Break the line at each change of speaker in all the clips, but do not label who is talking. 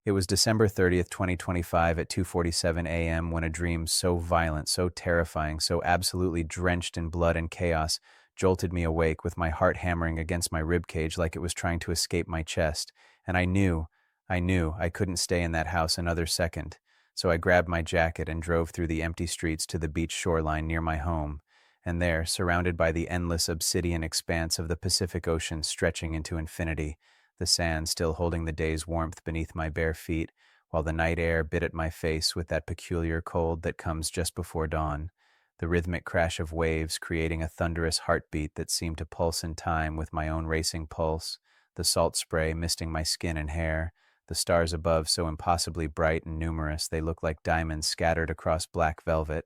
It was December 30th, 2025 at 2:47 a.m. when a dream so violent, so terrifying, so absolutely drenched in blood and chaos jolted me awake with my heart hammering against my ribcage like it was trying to escape my chest. And I knew I couldn't stay in that house another second. So I grabbed my jacket and drove through the empty streets to the beach shoreline near my home. And there, surrounded by the endless obsidian expanse of the Pacific Ocean stretching into infinity, the sand still holding the day's warmth beneath my bare feet, while the night air bit at my face with that peculiar cold that comes just before dawn, the rhythmic crash of waves creating a thunderous heartbeat that seemed to pulse in time with my own racing pulse, the salt spray misting my skin and hair, the stars above so impossibly bright and numerous they looked like diamonds scattered across black velvet.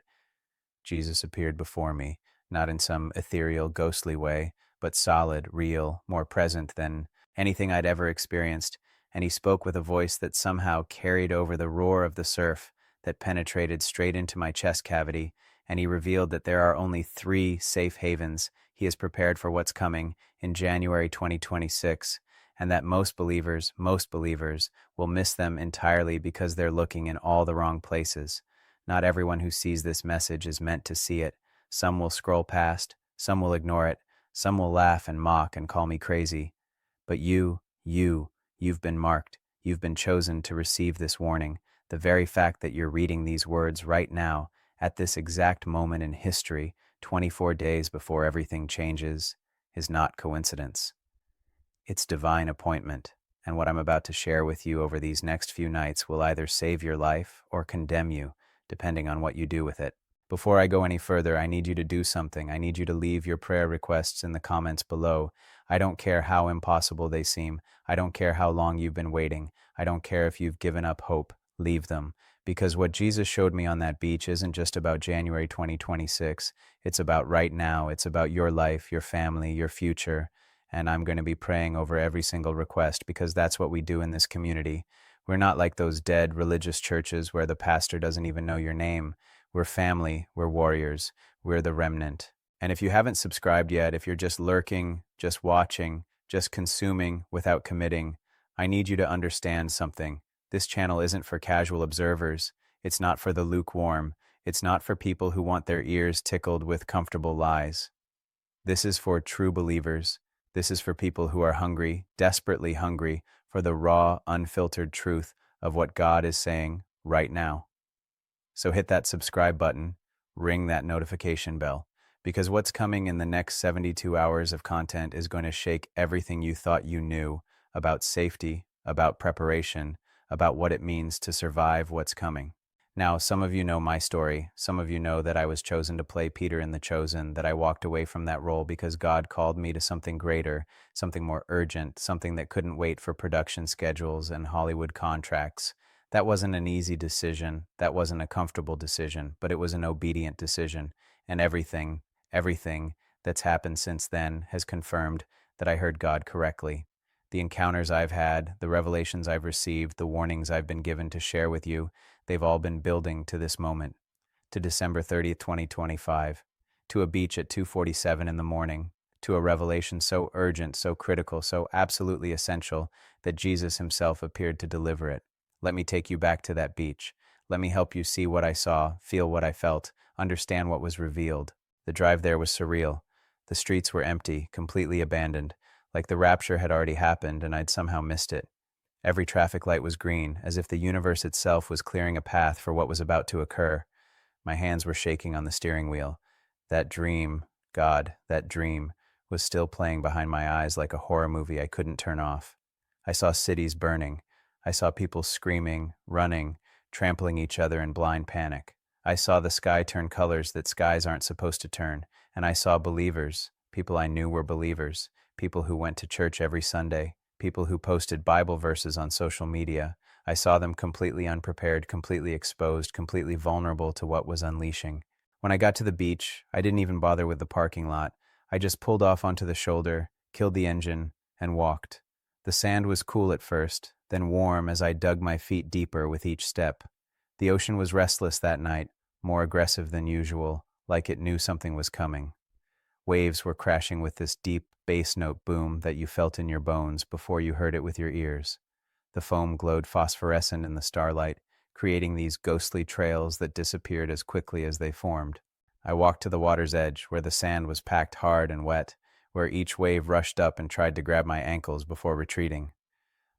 Jesus appeared before me, not in some ethereal, ghostly way, but solid, real, more present than anything I'd ever experienced, and he spoke with a voice that somehow carried over the roar of the surf that penetrated straight into my chest cavity, and he revealed that there are only 3 safe havens he has prepared for what's coming in January 2026, and that most believers, will miss them entirely because they're looking in all the wrong places. Not everyone who sees this message is meant to see it. Some will scroll past, some will ignore it, some will laugh and mock and call me crazy. But you've been marked. You've been chosen to receive this warning. The very fact that you're reading these words right now, at this exact moment in history, 24 days before everything changes, is not coincidence. It's divine appointment, and what I'm about to share with you over these next few nights will either save your life or condemn you, depending on what you do with it. Before I go any further, I need you to do something. I need you to leave your prayer requests in the comments below. I don't care how impossible they seem. I don't care how long you've been waiting. I don't care if you've given up hope. Leave them. Because what Jesus showed me on that beach isn't just about January 2026. It's about right now. It's about your life, your family, your future. And I'm going to be praying over every single request because that's what we do in this community. We're not like those dead religious churches where the pastor doesn't even know your name. We're family, we're warriors, we're the remnant. And if you haven't subscribed yet, if you're just lurking, just watching, just consuming without committing, I need you to understand something. This channel isn't for casual observers. It's not for the lukewarm. It's not for people who want their ears tickled with comfortable lies. This is for true believers. This is for people who are hungry, desperately hungry, for the raw, unfiltered truth of what God is saying right now. So hit that subscribe button, ring that notification bell, because what's coming in the next 72 hours of content is going to shake everything you thought you knew about safety, about preparation, about what it means to survive what's coming. Now, some of you know my story. Some of you know that I was chosen to play Peter in The Chosen, that I walked away from that role because God called me to something greater, something more urgent, something that couldn't wait for production schedules and Hollywood contracts. That wasn't an easy decision. That wasn't a comfortable decision, but it was an obedient decision. And everything that's happened since then has confirmed that I heard God correctly. The encounters I've had, the revelations I've received, the warnings I've been given to share with you, they've all been building to this moment, to December 30th, 2025, to a beach at 2:47 in the morning, to a revelation so urgent, so critical, so absolutely essential that Jesus himself appeared to deliver it. Let me take you back to that beach. Let me help you see what I saw, feel what I felt, understand what was revealed. The drive there was surreal. The streets were empty, completely abandoned, like the rapture had already happened and I'd somehow missed it. Every traffic light was green, as if the universe itself was clearing a path for what was about to occur. My hands were shaking on the steering wheel. That dream, God, that dream, was still playing behind my eyes like a horror movie I couldn't turn off. I saw cities burning. I saw people screaming, running, trampling each other in blind panic. I saw the sky turn colors that skies aren't supposed to turn, and I saw believers, people I knew were believers, people who went to church every Sunday, people who posted Bible verses on social media. I saw them completely unprepared, completely exposed, completely vulnerable to what was unleashing. When I got to the beach, I didn't even bother with the parking lot. I just pulled off onto the shoulder, killed the engine, and walked. The sand was cool at first, then warm as I dug my feet deeper with each step. The ocean was restless that night, more aggressive than usual, like it knew something was coming. Waves were crashing with this deep bass note boom that you felt in your bones before you heard it with your ears. The foam glowed phosphorescent in the starlight, creating these ghostly trails that disappeared as quickly as they formed. I walked to the water's edge, where the sand was packed hard and wet, where each wave rushed up and tried to grab my ankles before retreating.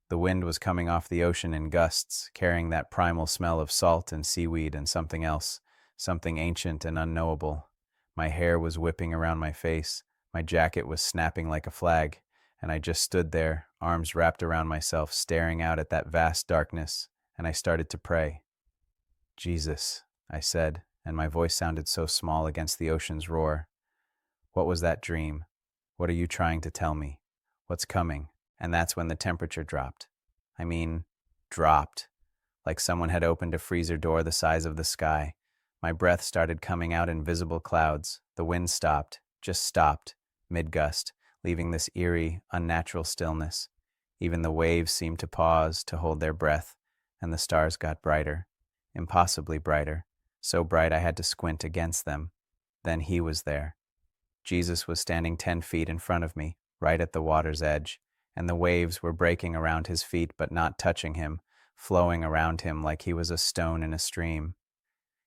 The wind was coming off the ocean in gusts, carrying that primal smell of salt and seaweed and something else, something ancient and unknowable. My hair was whipping around my face, my jacket was snapping like a flag, and I just stood there, arms wrapped around myself, staring out at that vast darkness, and I started to pray. "Jesus," I said, and my voice sounded so small against the ocean's roar. "What was that dream? What are you trying to tell me? What's coming?" And that's when the temperature dropped. I mean, dropped. Like someone had opened a freezer door the size of the sky. My breath started coming out in visible clouds. The wind stopped, just stopped, mid-gust, leaving this eerie, unnatural stillness. Even the waves seemed to pause, to hold their breath, and the stars got brighter, impossibly brighter, so bright I had to squint against them. Then he was there. Jesus was standing 10 feet in front of me, right at the water's edge, and the waves were breaking around his feet but not touching him, flowing around him like he was a stone in a stream.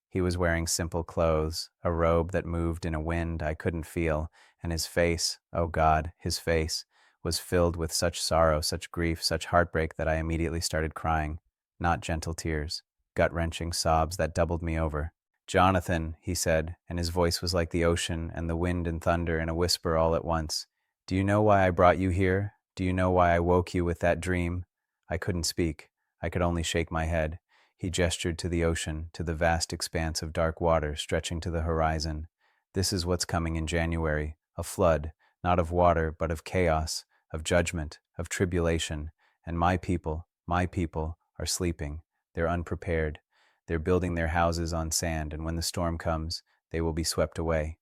He was wearing simple clothes, a robe that moved in a wind I couldn't feel, and his face, oh God, his face, was filled with such sorrow, such grief, such heartbreak that I immediately started crying. Not gentle tears, gut-wrenching sobs that doubled me over. "Jonathan," he said, and his voice was like the ocean and the wind and thunder in a whisper all at once. "Do you know why I brought you here? Do you know why I woke you with that dream?" I couldn't speak. I could only shake my head. He gestured to the ocean, to the vast expanse of dark water stretching to the horizon. "This is what's coming in January, a flood, not of water, but of chaos, of judgment, of tribulation. And my people, are sleeping. They're unprepared. They're building their houses on sand, and when the storm comes, they will be swept away.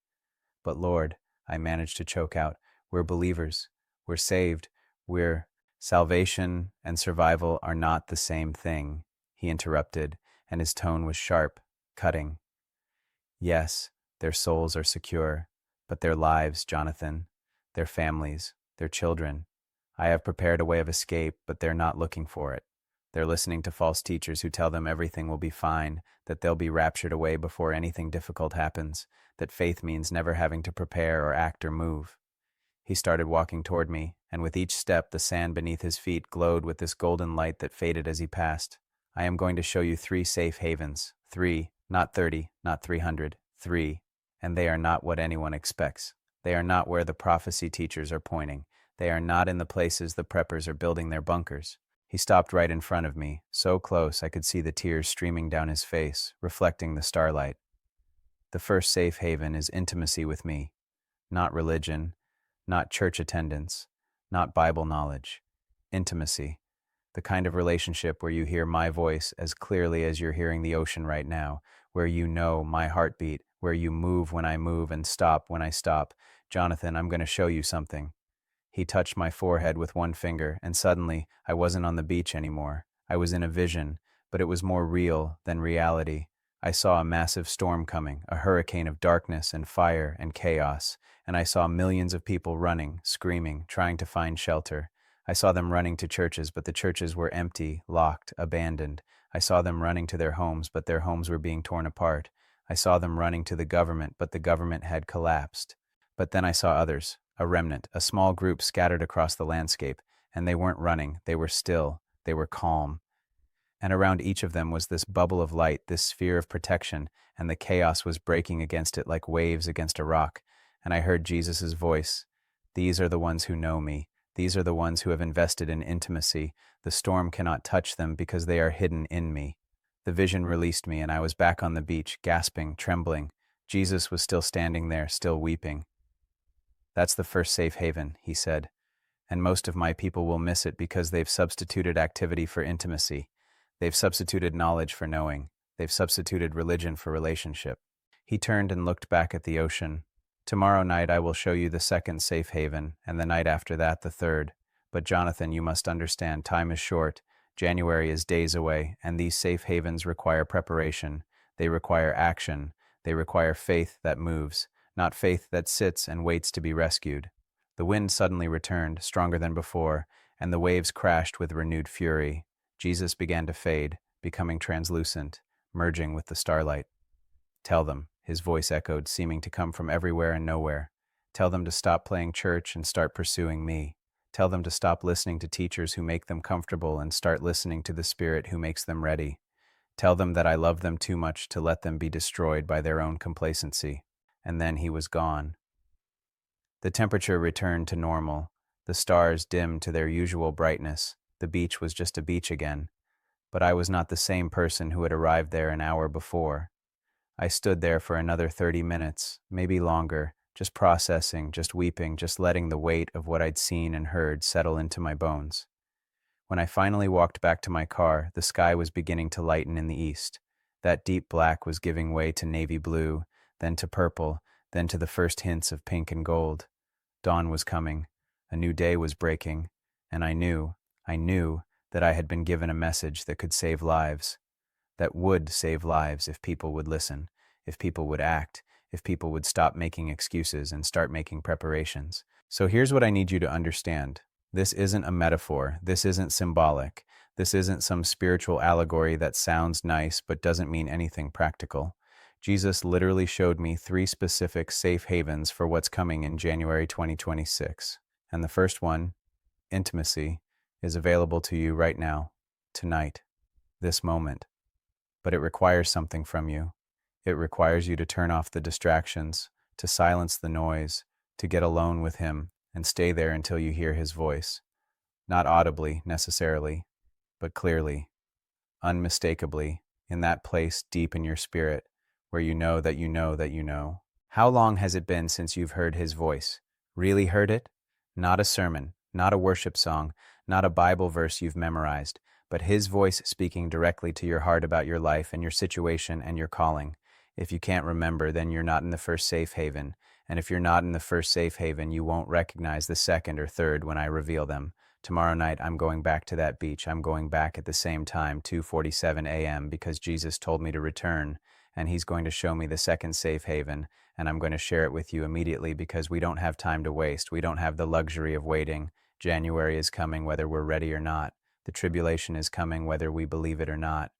But Lord," I managed to choke out, "we're believers. We're saved. We're—" "Salvation and survival are not the same thing," he interrupted, and his tone was sharp, cutting. "Yes, their souls are secure, but their lives, Jonathan, their families, their children. I have prepared a way of escape, but they're not looking for it. They're listening to false teachers who tell them everything will be fine, that they'll be raptured away before anything difficult happens, that faith means never having to prepare or act or move." He started walking toward me, and with each step the sand beneath his feet glowed with this golden light that faded as he passed. "I am going to show you 3 safe havens. 3, not 30, not 300, 3. And they are not what anyone expects. They are not where the prophecy teachers are pointing. They are not in the places the preppers are building their bunkers." He stopped right in front of me, so close I could see the tears streaming down his face, reflecting the starlight. "The first safe haven is intimacy with me. Not religion, not church attendance, not Bible knowledge. Intimacy. The kind of relationship where you hear my voice as clearly as you're hearing the ocean right now, where you know my heartbeat, where you move when I move and stop when I stop. Jonathan, I'm going to show you something." He touched my forehead with one finger, and suddenly I wasn't on the beach anymore. I was in a vision, but it was more real than reality. I saw a massive storm coming, a hurricane of darkness and fire and chaos, and I saw millions of people running, screaming, trying to find shelter. I saw them running to churches, but the churches were empty, locked, abandoned. I saw them running to their homes, but their homes were being torn apart. I saw them running to the government, but the government had collapsed. But then I saw others, a remnant, a small group scattered across the landscape, and they weren't running, they were still, they were calm. And around each of them was this bubble of light, this sphere of protection, and the chaos was breaking against it like waves against a rock. And I heard Jesus' voice. "These are the ones who know me. These are the ones who have invested in intimacy. The storm cannot touch them because they are hidden in me." The vision released me, and I was back on the beach, gasping, trembling. Jesus was still standing there, still weeping. "That's the first safe haven," he said. "And most of my people will miss it because they've substituted activity for intimacy. They've substituted knowledge for knowing. They've substituted religion for relationship." He turned and looked back at the ocean. "Tomorrow night I will show you the second safe haven, and the night after that the third. But Jonathan, you must understand, time is short. January is days away, and these safe havens require preparation. They require action. They require faith that moves, not faith that sits and waits to be rescued." The wind suddenly returned, stronger than before, and the waves crashed with renewed fury. Jesus began to fade, becoming translucent, merging with the starlight. Tell them, his voice echoed, seeming to come from everywhere and nowhere. Tell them to stop playing church and start pursuing me. Tell them to stop listening to teachers who make them comfortable and start listening to the Spirit who makes them ready. Tell them that I love them too much to let them be destroyed by their own complacency. And then he was gone. The temperature returned to normal. The stars dimmed to their usual brightness. The beach was just a beach again. But I was not the same person who had arrived there an hour before. I stood there for another 30 minutes, maybe longer, just processing, just weeping, just letting the weight of what I'd seen and heard settle into my bones. When I finally walked back to my car, the sky was beginning to lighten in the east. That deep black was giving way to navy blue, then to purple, then to the first hints of pink and gold. Dawn was coming. A new day was breaking. And I knew that I had been given a message that could save lives. That would save lives if people would listen, if people would act, if people would stop making excuses and start making preparations. So here's what I need you to understand. This isn't a metaphor. This isn't symbolic. This isn't some spiritual allegory that sounds nice but doesn't mean anything practical. Jesus literally showed me 3 specific safe havens for what's coming in January 2026. And the first one, intimacy, is available to you right now, tonight, this moment. But it requires something from you. It requires you to turn off the distractions, to silence the noise, to get alone with him and stay there until you hear his voice. Not audibly, necessarily, but clearly, unmistakably, in that place deep in your spirit where you know that you know that you know. How long has it been since you've heard his voice? Really heard it? Not a sermon, not a worship song, not a Bible verse you've memorized, but his voice speaking directly to your heart about your life and your situation and your calling. If you can't remember, then you're not in the first safe haven. And if you're not in the first safe haven, you won't recognize the second or third when I reveal them. Tomorrow night, I'm going back to that beach. I'm going back at the same time, 2:47 a.m., because Jesus told me to return, and he's going to show me the second safe haven, and I'm going to share it with you immediately because we don't have time to waste. We don't have the luxury of waiting. January is coming whether we're ready or not. The tribulation is coming whether we believe it or not.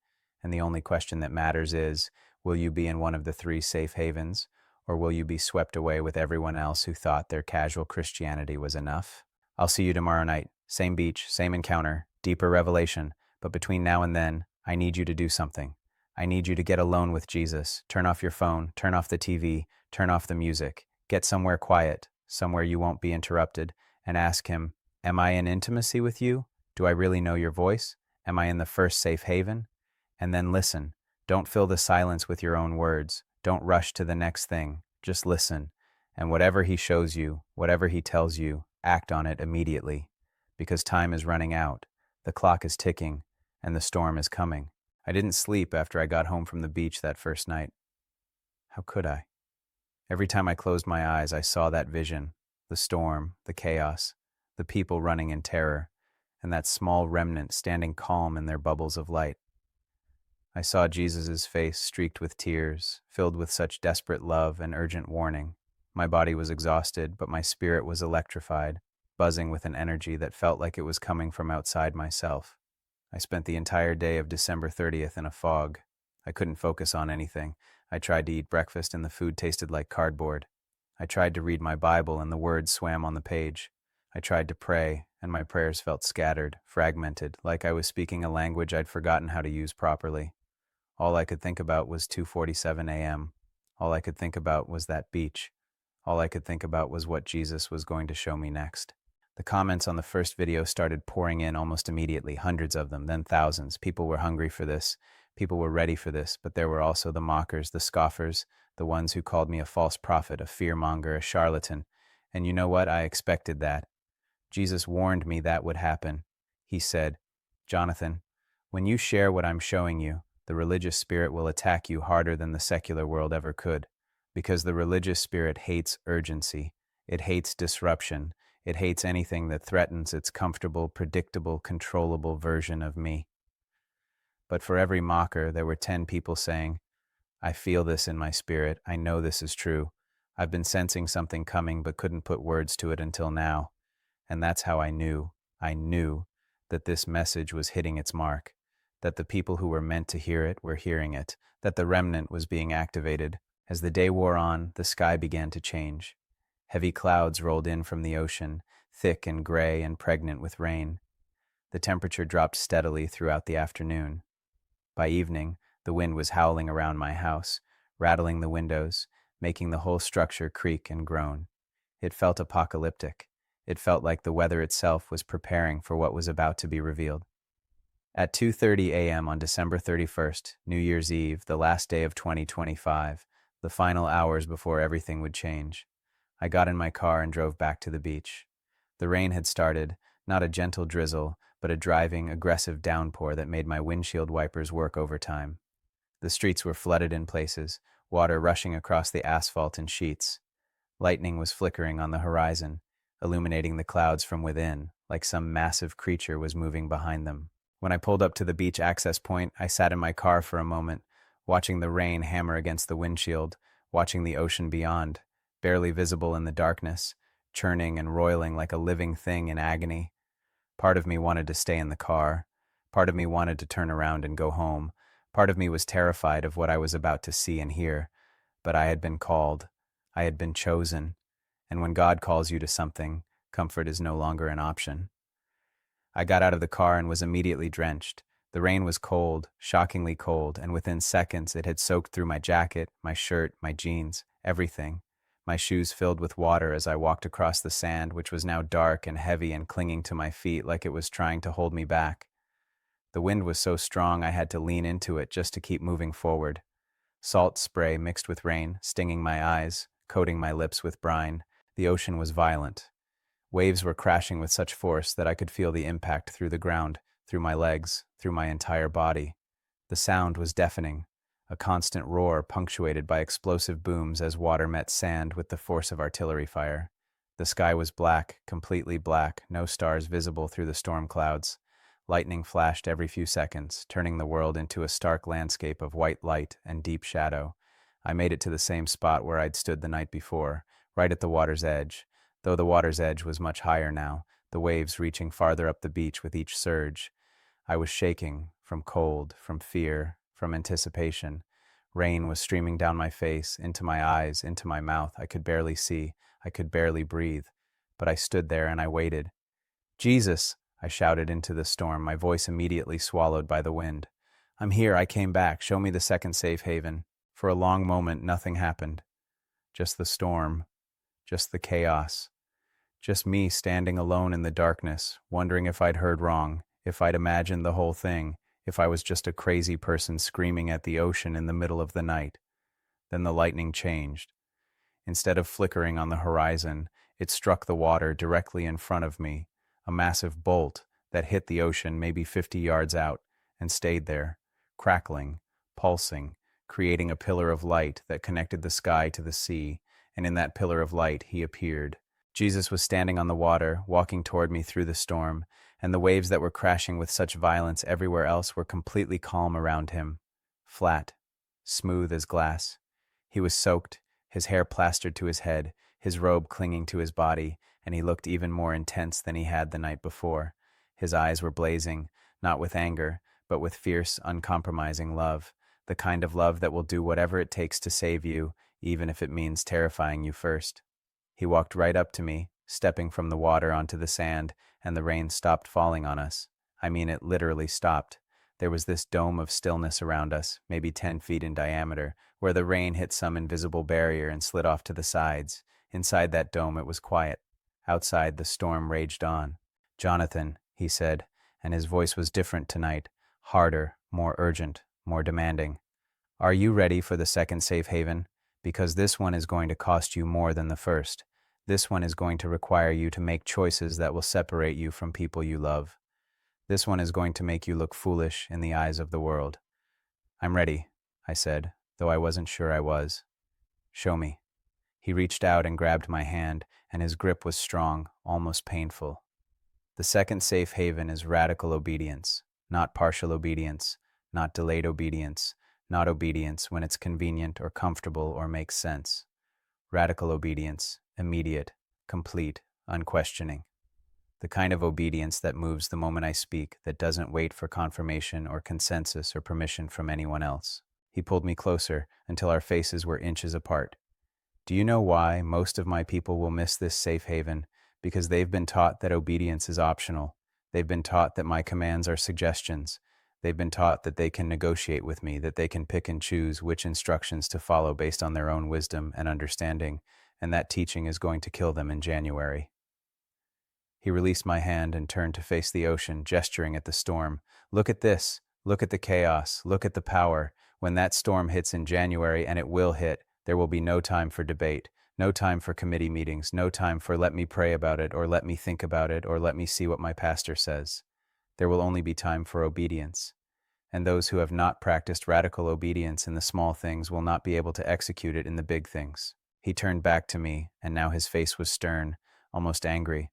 And the only question that matters is, will you be in one of the 3 safe havens? Or will you be swept away with everyone else who thought their casual Christianity was enough? I'll see you tomorrow night. Same beach, same encounter, deeper revelation. But between now and then, I need you to do something. I need you to get alone with Jesus. Turn off your phone, turn off the TV, turn off the music. Get somewhere quiet, somewhere you won't be interrupted, and ask him, am I in intimacy with you? Do I really know your voice? Am I in the first safe haven? And then listen. Don't fill the silence with your own words. Don't rush to the next thing. Just listen. And whatever he shows you, whatever he tells you, act on it immediately. Because time is running out. The clock is ticking, and the storm is coming. I didn't sleep after I got home from the beach that first night. How could I? Every time I closed my eyes, I saw that vision, the storm, the chaos, the people running in terror, and that small remnant standing calm in their bubbles of light. I saw Jesus' face streaked with tears, filled with such desperate love and urgent warning. My body was exhausted, but my spirit was electrified, buzzing with an energy that felt like it was coming from outside myself. I spent the entire day of December 30th in a fog. I couldn't focus on anything. I tried to eat breakfast and the food tasted like cardboard. I tried to read my Bible and the words swam on the page. I tried to pray, and my prayers felt scattered, fragmented, like I was speaking a language I'd forgotten how to use properly. All I could think about was 2:47 a.m. All I could think about was that beach. All I could think about was what Jesus was going to show me next. The comments on the first video started pouring in almost immediately, hundreds of them, then thousands. People were hungry for this. People were ready for this, but there were also the mockers, the scoffers, the ones who called me a false prophet, a fearmonger, a charlatan. And you know what? I expected that. Jesus warned me that would happen. He said, Jonathan, when you share what I'm showing you, the religious spirit will attack you harder than the secular world ever could, because the religious spirit hates urgency. It hates disruption. It hates anything that threatens its comfortable, predictable, controllable version of me. But for every mocker, there were 10 people saying, I feel this in my spirit. I know this is true. I've been sensing something coming but couldn't put words to it until now. And that's how I knew that this message was hitting its mark, that the people who were meant to hear it were hearing it, that the remnant was being activated. As the day wore on, the sky began to change. Heavy clouds rolled in from the ocean, thick and gray and pregnant with rain. The temperature dropped steadily throughout the afternoon. By evening, the wind was howling around my house, rattling the windows, making the whole structure creak and groan. It felt apocalyptic. It felt like the weather itself was preparing for what was about to be revealed. At 2:30 a.m. on December 31st, New Year's Eve, the last day of 2025, the final hours before everything would change, I got in my car and drove back to the beach. The rain had started, not a gentle drizzle, but a driving, aggressive downpour that made my windshield wipers work overtime. The streets were flooded in places, water rushing across the asphalt in sheets. Lightning was flickering on the horizon, illuminating the clouds from within, like some massive creature was moving behind them. When I pulled up to the beach access point, I sat in my car for a moment, watching the rain hammer against the windshield, watching the ocean beyond, barely visible in the darkness, churning and roiling like a living thing in agony. Part of me wanted to stay in the car. Part of me wanted to turn around and go home. Part of me was terrified of what I was about to see and hear. But I had been called. I had been chosen. And when God calls you to something, comfort is no longer an option. I got out of the car and was immediately drenched. The rain was cold, shockingly cold, and within seconds it had soaked through my jacket, my shirt, my jeans, everything. My shoes filled with water as I walked across the sand, which was now dark and heavy and clinging to my feet like it was trying to hold me back. The wind was so strong I had to lean into it just to keep moving forward. Salt spray mixed with rain, stinging my eyes, coating my lips with brine. The ocean was violent. Waves were crashing with such force that I could feel the impact through the ground, through my legs, through my entire body. The sound was deafening, a constant roar punctuated by explosive booms as water met sand with the force of artillery fire. The sky was black, completely black, no stars visible through the storm clouds. Lightning flashed every few seconds, turning the world into a stark landscape of white light and deep shadow. I made it to the same spot where I'd stood the night before, right at the water's edge. Though the water's edge was much higher now, the waves reaching farther up the beach with each surge. I was shaking, from cold, from fear, from anticipation. Rain was streaming down my face, into my eyes, into my mouth. I could barely see, I could barely breathe. But I stood there and I waited. "Jesus!" I shouted into the storm, my voice immediately swallowed by the wind. "I'm here, I came back, show me the second safe haven." For a long moment, nothing happened. Just the storm, just the chaos. Just me standing alone in the darkness, wondering if I'd heard wrong, if I'd imagined the whole thing, if I was just a crazy person screaming at the ocean in the middle of the night. Then the lightning changed. Instead of flickering on the horizon, it struck the water directly in front of me, a massive bolt that hit the ocean maybe 50 yards out and stayed there, crackling, pulsing, creating a pillar of light that connected the sky to the sea, and in that pillar of light he appeared. Jesus was standing on the water, walking toward me through the storm, and the waves that were crashing with such violence everywhere else were completely calm around him, flat, smooth as glass. He was soaked, his hair plastered to his head, his robe clinging to his body, and he looked even more intense than he had the night before. His eyes were blazing, not with anger, but with fierce, uncompromising love, the kind of love that will do whatever it takes to save you, even if it means terrifying you first. He walked right up to me, stepping from the water onto the sand, and the rain stopped falling on us. I mean, it literally stopped. There was this dome of stillness around us, maybe 10 feet in diameter, where the rain hit some invisible barrier and slid off to the sides. Inside that dome it was quiet. Outside the storm raged on. "Jonathan," he said, and his voice was different tonight, harder, more urgent, more demanding. "Are you ready for the second safe haven? Because this one is going to cost you more than the first. This one is going to require you to make choices that will separate you from people you love. This one is going to make you look foolish in the eyes of the world." "I'm ready," I said, though I wasn't sure I was. "Show me." He reached out and grabbed my hand, and his grip was strong, almost painful. The second safe haven is radical obedience, not partial obedience, not delayed obedience, not obedience when it's convenient or comfortable or makes sense. Radical obedience, immediate, complete, unquestioning. the kind of obedience that moves the moment I speak, that doesn't wait for confirmation or consensus or permission from anyone else. He pulled me closer until our faces were inches apart. Do you know why most of my people will miss this safe haven? Because they've been taught that obedience is optional. They've been taught that my commands are suggestions. They've been taught that they can negotiate with me, that they can pick and choose which instructions to follow based on their own wisdom and understanding, and that teaching is going to kill them in January. He released my hand and turned to face the ocean, gesturing at the storm. Look at this. Look at the chaos. Look at the power. When that storm hits in January, and it will hit, there will be no time for debate, no time for committee meetings, no time for let me pray about it, or let me think about it, or let me see what my pastor says. There will only be time for obedience. And those who have not practiced radical obedience in the small things will not be able to execute it in the big things. He turned back to me, and now his face was stern, almost angry.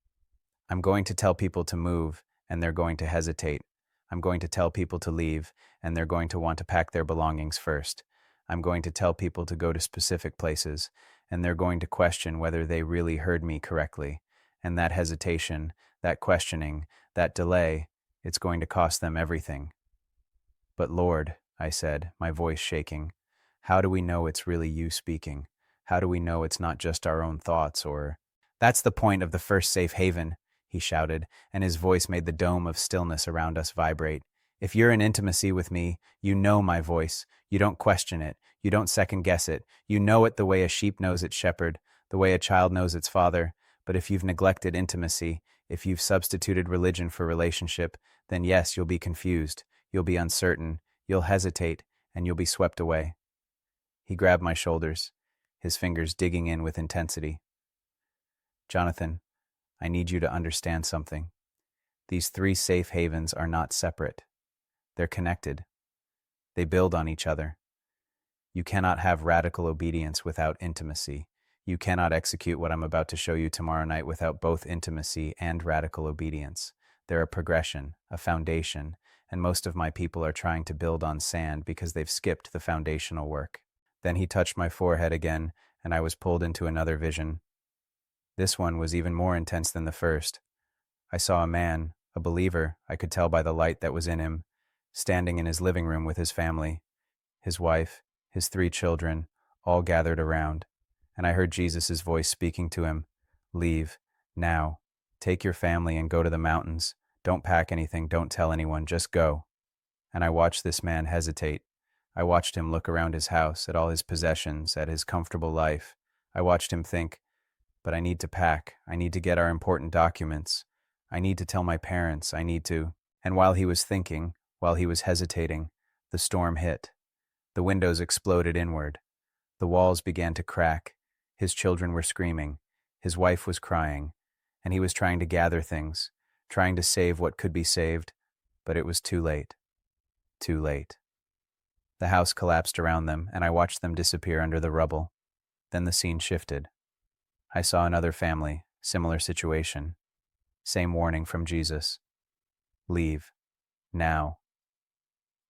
I'm going to tell people to move, and they're going to hesitate. I'm going to tell people to leave, and they're going to want to pack their belongings first. I'm going to tell people to go to specific places, and they're going to question whether they really heard me correctly. And that hesitation, that questioning, that delay, it's going to cost them everything. But Lord, I said, my voice shaking, how do we know it's really you speaking? How do we know it's not just our own thoughts or... That's the point of the first safe haven, he shouted, and his voice made the dome of stillness around us vibrate. If you're in intimacy with me, you know my voice. You don't question it. You don't second-guess it. You know it the way a sheep knows its shepherd, the way a child knows its father. But if you've neglected intimacy, if you've substituted religion for relationship, then yes, you'll be confused. You'll be uncertain. You'll hesitate, and you'll be swept away. He grabbed my shoulders, his fingers digging in with intensity. Jonathan, I need you to understand something. These 3 safe havens are not separate. They're connected. They build on each other. You cannot have radical obedience without intimacy. You cannot execute what I'm about to show you tomorrow night without both intimacy and radical obedience. They're a progression, a foundation, and most of my people are trying to build on sand because they've skipped the foundational work. Then he touched my forehead again, and I was pulled into another vision. This one was even more intense than the first. I saw a man, a believer, I could tell by the light that was in him, standing in his living room with his family, his wife, his 3 children, all gathered around, and I heard Jesus' voice speaking to him, "Leave, now. Take your family and go to the mountains. Don't pack anything, don't tell anyone, just go." And I watched this man hesitate. I watched him look around his house, at all his possessions, at his comfortable life. I watched him think, but I need to pack. I need to get our important documents. I need to tell my parents. I need to... And while he was thinking, while he was hesitating, the storm hit. The windows exploded inward. The walls began to crack. His children were screaming. His wife was crying. And he was trying to gather things, trying to save what could be saved. But it was too late. Too late. The house collapsed around them, and I watched them disappear under the rubble. Then the scene shifted. I saw another family, similar situation. Same warning from Jesus. Leave. Now.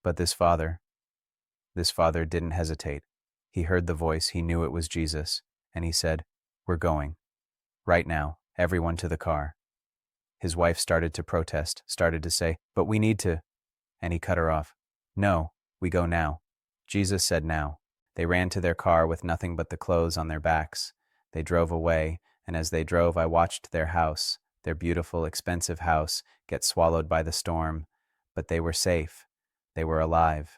But this father didn't hesitate. He heard the voice, he knew it was Jesus, and he said, "We're going. Right now, everyone to the car." His wife started to protest, started to say, "But we need to," and he cut her off. "No, we go now." Jesus said now. They ran to their car with nothing but the clothes on their backs. They drove away, and as they drove, I watched their house, their beautiful, expensive house, get swallowed by the storm. But they were safe. They were alive.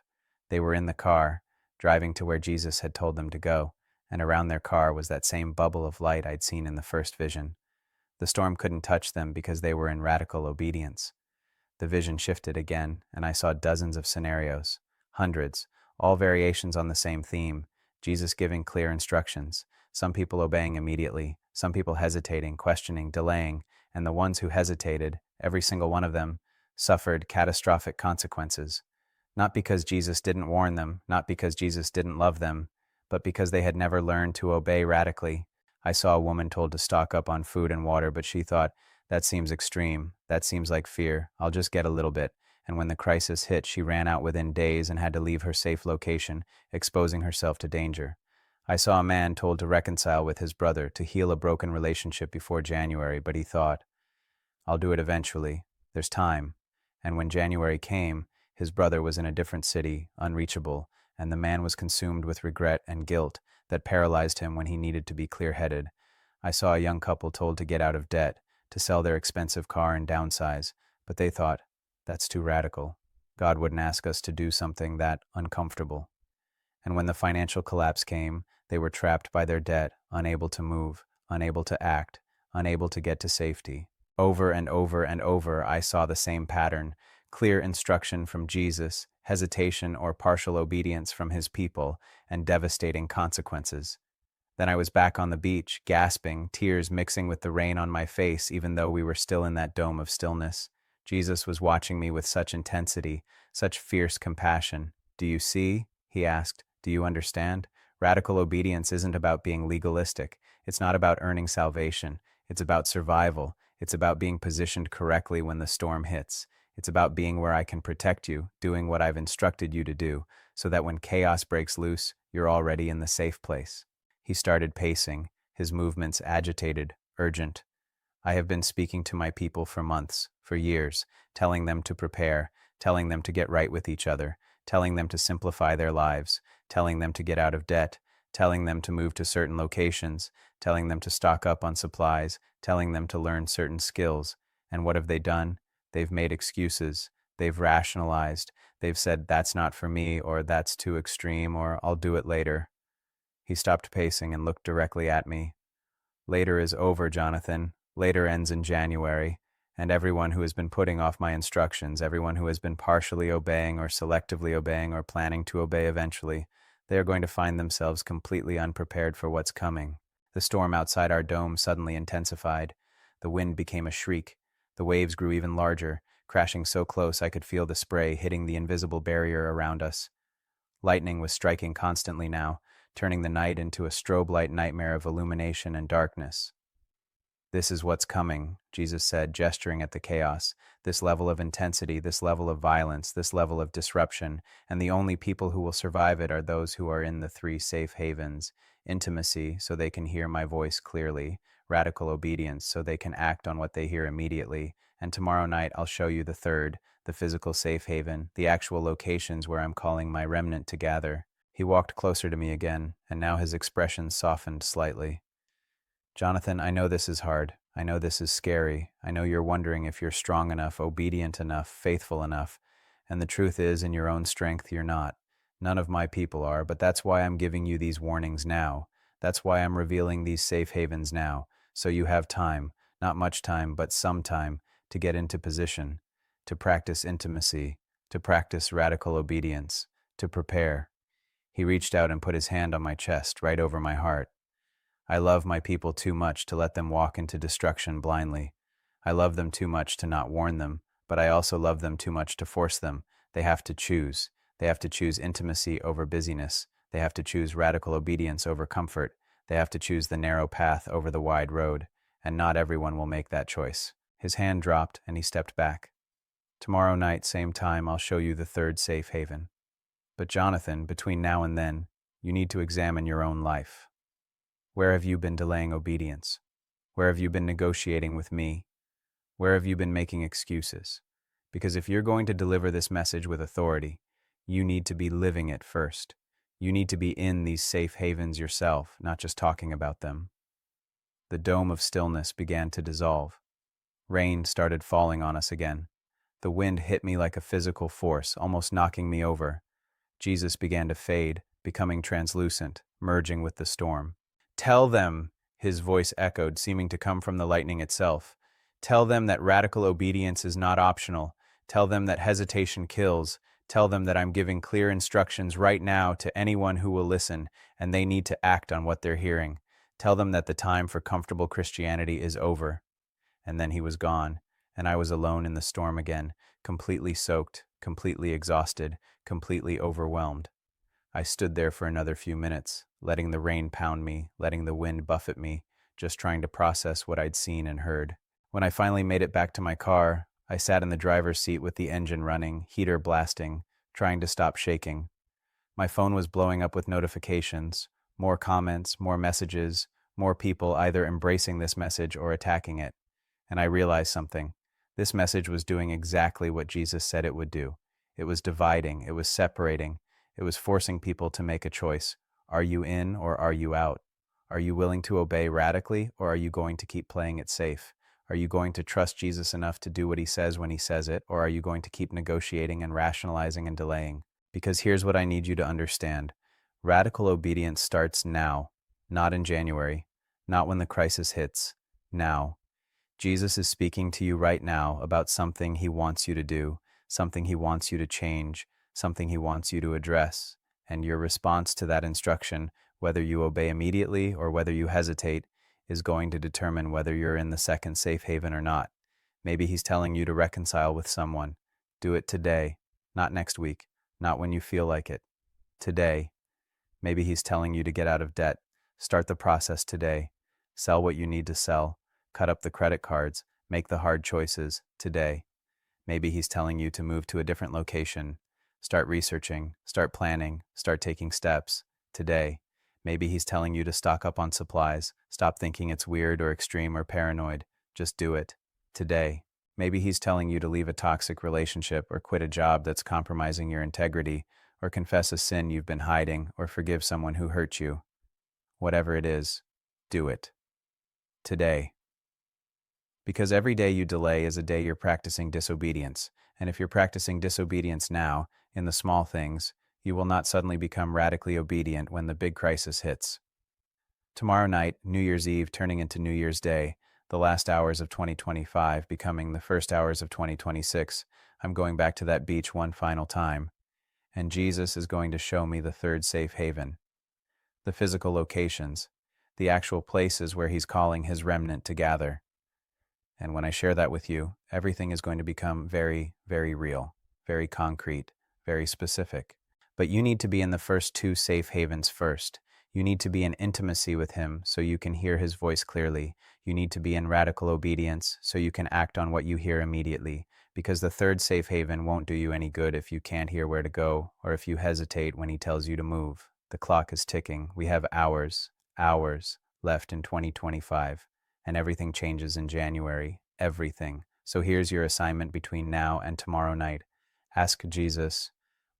They were in the car, driving to where Jesus had told them to go, and around their car was that same bubble of light I'd seen in the first vision. The storm couldn't touch them because they were in radical obedience. The vision shifted again, and I saw dozens of scenarios, hundreds, all variations on the same theme, Jesus giving clear instructions, some people obeying immediately, some people hesitating, questioning, delaying, and the ones who hesitated, every single one of them, suffered catastrophic consequences. Not because Jesus didn't warn them, not because Jesus didn't love them, but because they had never learned to obey radically. I saw a woman told to stock up on food and water, but she thought, that seems extreme, that seems like fear, I'll just get a little bit. And when the crisis hit, she ran out within days and had to leave her safe location, exposing herself to danger. I saw a man told to reconcile with his brother, to heal a broken relationship before January, but he thought, I'll do it eventually. There's time. And when January came, his brother was in a different city, unreachable, and the man was consumed with regret and guilt that paralyzed him when he needed to be clear-headed. I saw a young couple told to get out of debt, to sell their expensive car and downsize, but they thought, that's too radical. God wouldn't ask us to do something that uncomfortable. And when the financial collapse came, they were trapped by their debt, unable to move, unable to act, unable to get to safety. Over and over and over, I saw the same pattern: clear instruction from Jesus, hesitation or partial obedience from his people, and devastating consequences. Then I was back on the beach, gasping, tears mixing with the rain on my face, even though we were still in that dome of stillness. Jesus was watching me with such intensity, such fierce compassion. "Do you see?" he asked. "Do you understand? Radical obedience isn't about being legalistic. It's not about earning salvation. It's about survival. It's about being positioned correctly when the storm hits. It's about being where I can protect you, doing what I've instructed you to do, so that when chaos breaks loose, you're already in the safe place." He started pacing, his movements agitated, urgent. "I have been speaking to my people for months, for years, telling them to prepare, telling them to get right with each other, telling them to simplify their lives, telling them to get out of debt, telling them to move to certain locations, telling them to stock up on supplies, telling them to learn certain skills. And what have they done? They've made excuses. They've rationalized. They've said, that's not for me, or that's too extreme, or I'll do it later." He stopped pacing and looked directly at me. "Later is over, Jonathan. Later ends in January. And everyone who has been putting off my instructions, everyone who has been partially obeying or selectively obeying or planning to obey eventually, they are going to find themselves completely unprepared for what's coming." The storm outside our dome suddenly intensified. The wind became a shriek. The waves grew even larger, crashing so close I could feel the spray hitting the invisible barrier around us. Lightning was striking constantly now, turning the night into a strobe light nightmare of illumination and darkness. "This is what's coming," Jesus said, gesturing at the chaos. "This level of intensity, this level of violence, this level of disruption, and the only people who will survive it are those who are in the three safe havens: intimacy, so they can hear my voice clearly; radical obedience, so they can act on what they hear immediately; and tomorrow night I'll show you the third, the physical safe haven, the actual locations where I'm calling my remnant to gather." He walked closer to me again, and now his expression softened slightly. "Jonathan, I know this is hard. I know this is scary. I know you're wondering if you're strong enough, obedient enough, faithful enough. And the truth is, in your own strength, you're not. None of my people are, but that's why I'm giving you these warnings now. That's why I'm revealing these safe havens now. So you have time, not much time, but some time, to get into position, to practice intimacy, to practice radical obedience, to prepare." He reached out and put his hand on my chest, right over my heart. "I love my people too much to let them walk into destruction blindly. I love them too much to not warn them, but I also love them too much to force them. They have to choose. They have to choose intimacy over busyness. They have to choose radical obedience over comfort. They have to choose the narrow path over the wide road, and not everyone will make that choice." His hand dropped, and he stepped back. "Tomorrow night, same time, I'll show you the third safe haven. But Jonathan, between now and then, you need to examine your own life. Where have you been delaying obedience? Where have you been negotiating with me? Where have you been making excuses? Because if you're going to deliver this message with authority, you need to be living it first. You need to be in these safe havens yourself, not just talking about them." The dome of stillness began to dissolve. Rain started falling on us again. The wind hit me like a physical force, almost knocking me over. Jesus began to fade, becoming translucent, merging with the storm. "Tell them," his voice echoed, seeming to come from the lightning itself. "Tell them that radical obedience is not optional. Tell them that hesitation kills. Tell them that I'm giving clear instructions right now to anyone who will listen, and they need to act on what they're hearing. Tell them that the time for comfortable Christianity is over." And then he was gone, and I was alone in the storm again, completely soaked, completely exhausted, completely overwhelmed. I stood there for another few minutes, letting the rain pound me, letting the wind buffet me, just trying to process what I'd seen and heard. When I finally made it back to my car, I sat in the driver's seat with the engine running, heater blasting, trying to stop shaking. My phone was blowing up with notifications, more comments, more messages, more people either embracing this message or attacking it. And I realized something. This message was doing exactly what Jesus said it would do. It was dividing, it was separating, it was forcing people to make a choice. Are you in or are you out? Are you willing to obey radically, or are you going to keep playing it safe? Are you going to trust Jesus enough to do what he says when he says it, or are you going to keep negotiating and rationalizing and delaying? Because here's what I need you to understand. Radical obedience starts now, not in January, not when the crisis hits, now. Jesus is speaking to you right now about something he wants you to do, something he wants you to change, something he wants you to address. And your response to that instruction, whether you obey immediately or whether you hesitate, is going to determine whether you're in the second safe haven or not. Maybe he's telling you to reconcile with someone. Do it today, not next week, not when you feel like it. Today. Maybe he's telling you to get out of debt. Start the process today. Sell what you need to sell. Cut up the credit cards. Make the hard choices today. Maybe he's telling you to move to a different location. Start researching. Start planning. Start taking steps today. Maybe he's telling you to stock up on supplies. Stop thinking it's weird or extreme or paranoid. Just do it today. Maybe he's telling you to leave a toxic relationship or quit a job that's compromising your integrity, or confess a sin you've been hiding, or forgive someone who hurt you. Whatever it is, do it. Today. Because every day you delay is a day you're practicing disobedience, and if you're practicing disobedience now, in the small things, you will not suddenly become radically obedient when the big crisis hits. Tomorrow night, New Year's Eve turning into New Year's Day, the last hours of 2025 becoming the first hours of 2026, I'm going back to that beach one final time. And Jesus is going to show me the third safe haven, the physical locations, the actual places where he's calling his remnant to gather. And when I share that with you, everything is going to become very, very real, very concrete, very specific. But you need to be in the first two safe havens first. You need to be in intimacy with him so you can hear his voice clearly. You need to be in radical obedience so you can act on what you hear immediately. Because the third safe haven won't do you any good if you can't hear where to go, or if you hesitate when he tells you to move. The clock is ticking. We have hours left in 2025, and everything changes in January. Everything. So here's your assignment between now and tomorrow night. Ask Jesus,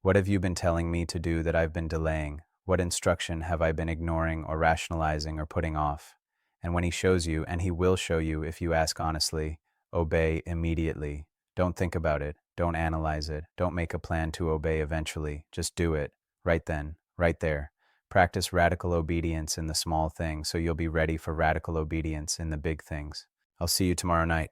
what have you been telling me to do that I've been delaying? What instruction have I been ignoring or rationalizing or putting off? And when he shows you, and he will show you if you ask honestly, obey immediately. Don't think about it. Don't analyze it. Don't make a plan to obey eventually. Just do it. Right then. Right there. Practice radical obedience in the small things so you'll be ready for radical obedience in the big things. I'll see you tomorrow night.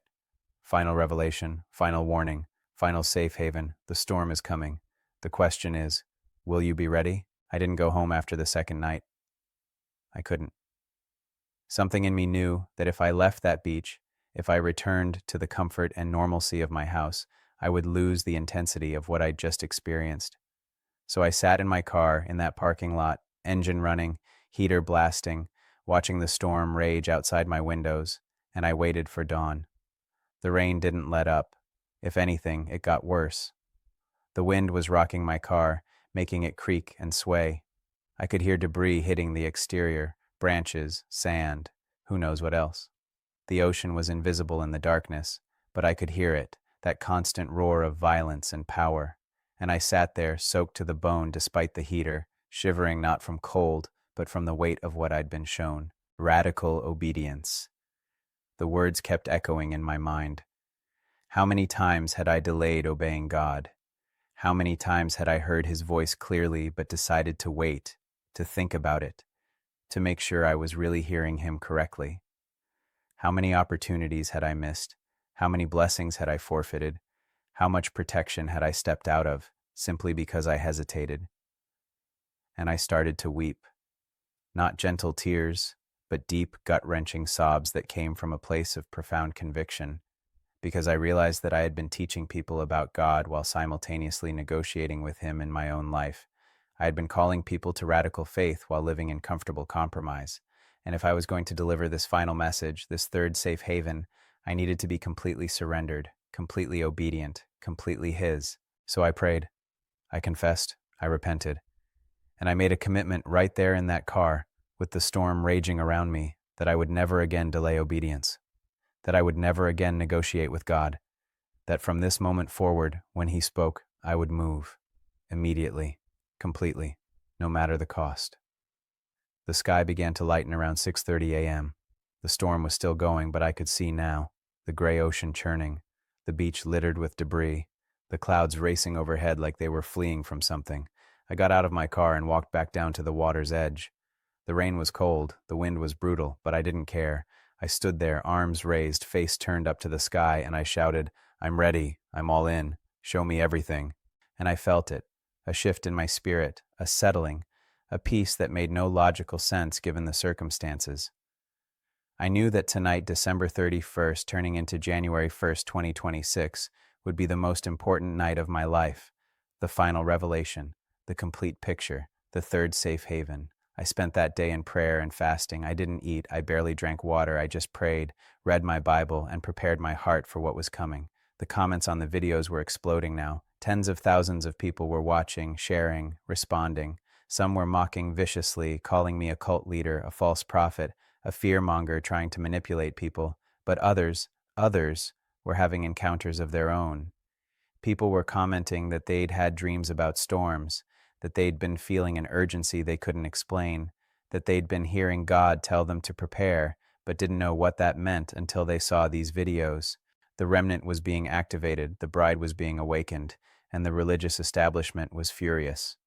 Final revelation, final warning, final safe haven. The storm is coming. The question is, will you be ready? I didn't go home after the second night. I couldn't. Something in me knew that if I left that beach, if I returned to the comfort and normalcy of my house, I would lose the intensity of what I'd just experienced. So I sat in my car in that parking lot, engine running, heater blasting, watching the storm rage outside my windows, and I waited for dawn. The rain didn't let up. If anything, it got worse. The wind was rocking my car, making it creak and sway. I could hear debris hitting the exterior, branches, sand, who knows what else. The ocean was invisible in the darkness, but I could hear it, that constant roar of violence and power. And I sat there, soaked to the bone despite the heater, shivering not from cold, but from the weight of what I'd been shown. Radical obedience. The words kept echoing in my mind. How many times had I delayed obeying God? How many times had I heard his voice clearly but decided to wait, to think about it, to make sure I was really hearing him correctly? How many opportunities had I missed? How many blessings had I forfeited? How much protection had I stepped out of simply because I hesitated? And I started to weep. Not gentle tears, but deep, gut-wrenching sobs that came from a place of profound conviction, because I realized that I had been teaching people about God while simultaneously negotiating with him in my own life. I had been calling people to radical faith while living in comfortable compromise. And if I was going to deliver this final message, this third safe haven, I needed to be completely surrendered, completely obedient, completely his. So I prayed, I confessed, I repented. And I made a commitment right there in that car, with the storm raging around me, that I would never again delay obedience. that I would never again negotiate with God, that from this moment forward, when He spoke, I would move, immediately, completely, no matter the cost. The sky began to lighten around 6:30 a.m. The storm was still going, but I could see now, the gray ocean churning, the beach littered with debris, the clouds racing overhead like they were fleeing from something. I got out of my car and walked back down to the water's edge. The rain was cold, the wind was brutal, but I didn't care. I stood there, arms raised, face turned up to the sky, and I shouted, "I'm ready, I'm all in, show me everything." And I felt it, a shift in my spirit, a settling, a peace that made no logical sense given the circumstances. I knew that tonight, December 31st, turning into January 1st, 2026, would be the most important night of my life. The final revelation, the complete picture, the third safe haven. I spent that day in prayer and fasting. I didn't eat, I barely drank water, I just prayed, read my Bible, and prepared my heart for what was coming. The comments on the videos were exploding now. Tens of thousands of people were watching, sharing, responding. Some were mocking viciously, calling me a cult leader, a false prophet, a fearmonger trying to manipulate people. But others were having encounters of their own. People were commenting that they'd had dreams about storms, that they'd been feeling an urgency they couldn't explain, that they'd been hearing God tell them to prepare, but didn't know what that meant until they saw these videos. The remnant was being activated, the bride was being awakened, and the religious establishment was furious.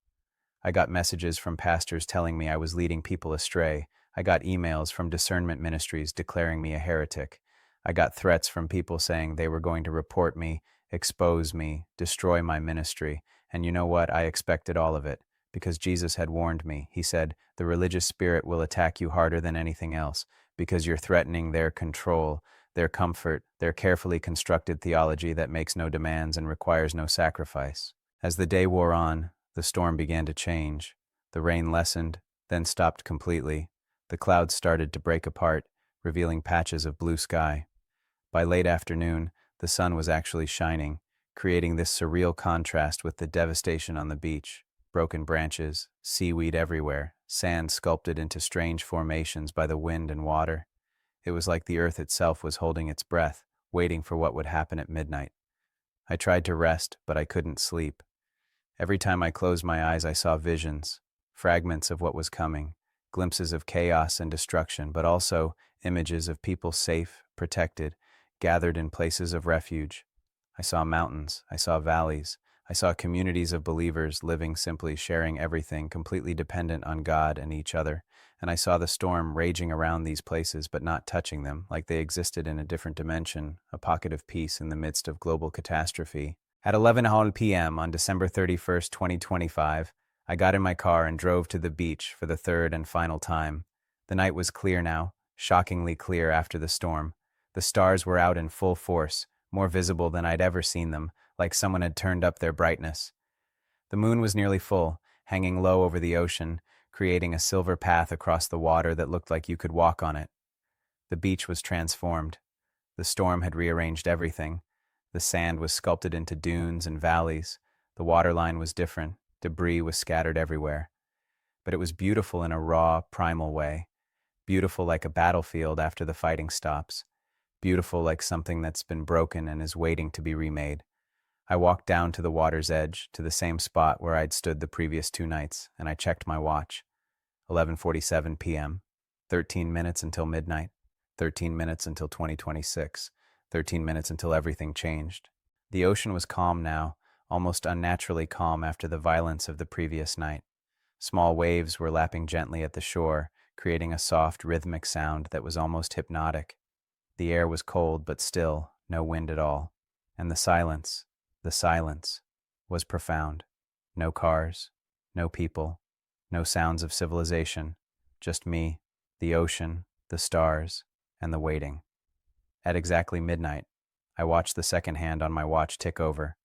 I got messages from pastors telling me I was leading people astray. I got emails from discernment ministries declaring me a heretic. I got threats from people saying they were going to report me, expose me, destroy my ministry. And you know what? I expected all of it, because Jesus had warned me. He said, the religious spirit will attack you harder than anything else, because you're threatening their control, their comfort, their carefully constructed theology that makes no demands and requires no sacrifice. As the day wore on, the storm began to change. The rain lessened, then stopped completely. The clouds started to break apart, revealing patches of blue sky. By late afternoon, the sun was actually shining, creating this surreal contrast with the devastation on the beach. Broken branches, seaweed everywhere, sand sculpted into strange formations by the wind and water. It was like the earth itself was holding its breath, waiting for what would happen at midnight. I tried to rest, but I couldn't sleep. Every time I closed my eyes, I saw visions, fragments of what was coming, glimpses of chaos and destruction, but also images of people safe, protected, gathered in places of refuge. I saw mountains, I saw valleys, I saw communities of believers living simply, sharing everything, completely dependent on God and each other. And I saw the storm raging around these places but not touching them, like they existed in a different dimension, a pocket of peace in the midst of global catastrophe. At 11:00 p.m. on December 31st, 2025, I got in my car and drove to the beach for the third and final time. The night was clear now, shockingly clear after the storm. The stars were out in full force, more visible than I'd ever seen them, like someone had turned up their brightness. The moon was nearly full, hanging low over the ocean, creating a silver path across the water that looked like you could walk on it. The beach was transformed. The storm had rearranged everything. The sand was sculpted into dunes and valleys. The waterline was different. Debris was scattered everywhere. But it was beautiful in a raw, primal way. Beautiful like a battlefield after the fighting stops. Beautiful like something that's been broken and is waiting to be remade. I walked down to the water's edge, to the same spot where I'd stood the previous 2 nights, and I checked my watch. 11:47 p.m. 13 minutes until midnight. 13 minutes until 2026. 13 minutes until everything changed. The ocean was calm now, almost unnaturally calm after the violence of the previous night. Small waves were lapping gently at the shore, creating a soft, rhythmic sound that was almost hypnotic. The air was cold but still, no wind at all. And the silence was profound. No cars, no people, no sounds of civilization, just me, the ocean, the stars, and the waiting. At exactly midnight, I watched the second hand on my watch tick over.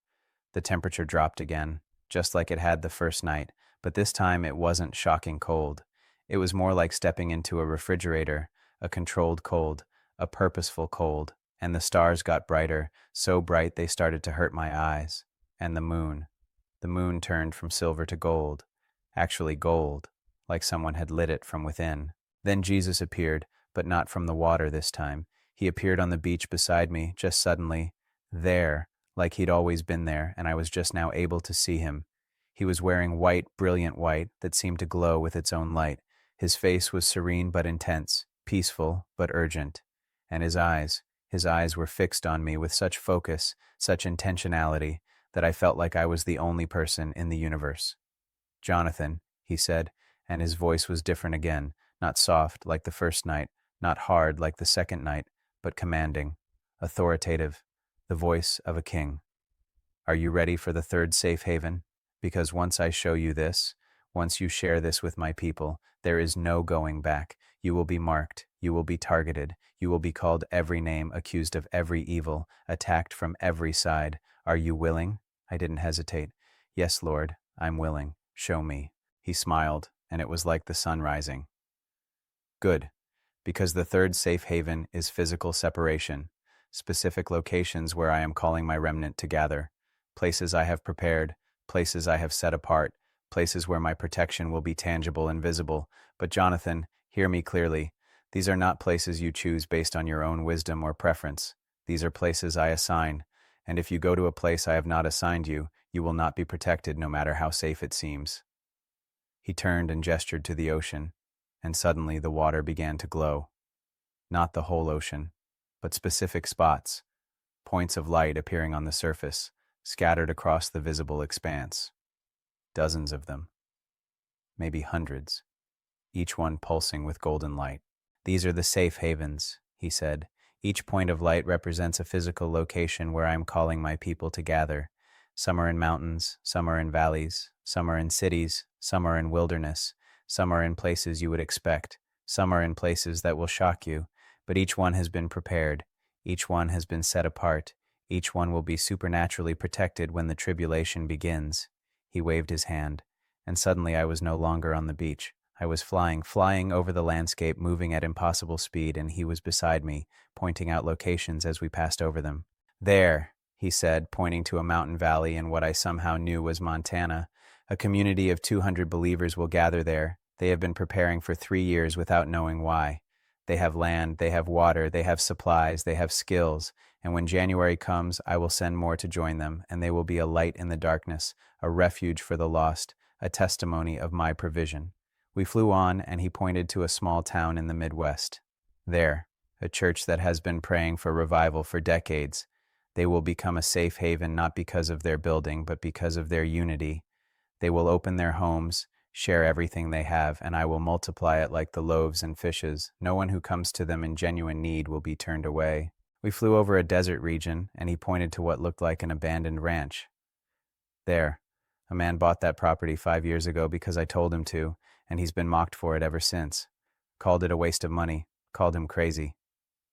The temperature dropped again, just like it had the first night, but this time it wasn't shocking cold. It was more like stepping into a refrigerator, a controlled cold, a purposeful cold, and the stars got brighter, so bright they started to hurt my eyes. And the moon turned from silver to gold, actually gold, like someone had lit it from within. Then Jesus appeared, but not from the water this time. He appeared on the beach beside me, just suddenly, there, like he'd always been there, and I was just now able to see him. He was wearing white, brilliant white, that seemed to glow with its own light. His face was serene but intense, peaceful but urgent. And his eyes were fixed on me with such focus, such intentionality, that I felt like I was the only person in the universe. "Jonathan," he said, and his voice was different again, not soft like the first night, not hard like the second night, but commanding, authoritative, the voice of a king. "Are you ready for the third safe haven? Because once I show you this, once you share this with my people, there is no going back. You will be marked, you will be targeted, you will be called every name, accused of every evil, attacked from every side. Are you willing?" I didn't hesitate. "Yes, Lord, I'm willing. Show me." He smiled, and it was like the sun rising. "Good, because the third safe haven is physical separation, specific locations where I am calling my remnant to gather, places I have prepared, places I have set apart, places where my protection will be tangible and visible. But Jonathan, hear me clearly. These are not places you choose based on your own wisdom or preference. These are places I assign, and if you go to a place I have not assigned you, you will not be protected no matter how safe it seems." He turned and gestured to the ocean, and suddenly the water began to glow. Not the whole ocean, but specific spots, points of light appearing on the surface, scattered across the visible expanse. Dozens of them, maybe hundreds, each one pulsing with golden light. "These are the safe havens," he said. "Each point of light represents a physical location where I am calling my people to gather. Some are in mountains, some are in valleys, some are in cities, some are in wilderness, some are in places you would expect, some are in places that will shock you, but each one has been prepared, each one has been set apart, each one will be supernaturally protected when the tribulation begins." He waved his hand, and suddenly I was no longer on the beach. I was flying over the landscape, moving at impossible speed, and he was beside me, pointing out locations as we passed over them. "There," he said, pointing to a mountain valley in what I somehow knew was Montana. "A community of 200 believers will gather there. They have been preparing for 3 years without knowing why. They have land, they have water, they have supplies, they have skills, and when January comes, I will send more to join them, and they will be a light in the darkness, a refuge for the lost, a testimony of my provision." We flew on, and he pointed to a small town in the Midwest. "There, a church that has been praying for revival for decades. They will become a safe haven not because of their building, but because of their unity. They will open their homes, share everything they have, and I will multiply it like the loaves and fishes. No one who comes to them in genuine need will be turned away." We flew over a desert region, and he pointed to what looked like an abandoned ranch. "There, a man bought that property 5 years ago because I told him to, and he's been mocked for it ever since. Called it a waste of money, called him crazy.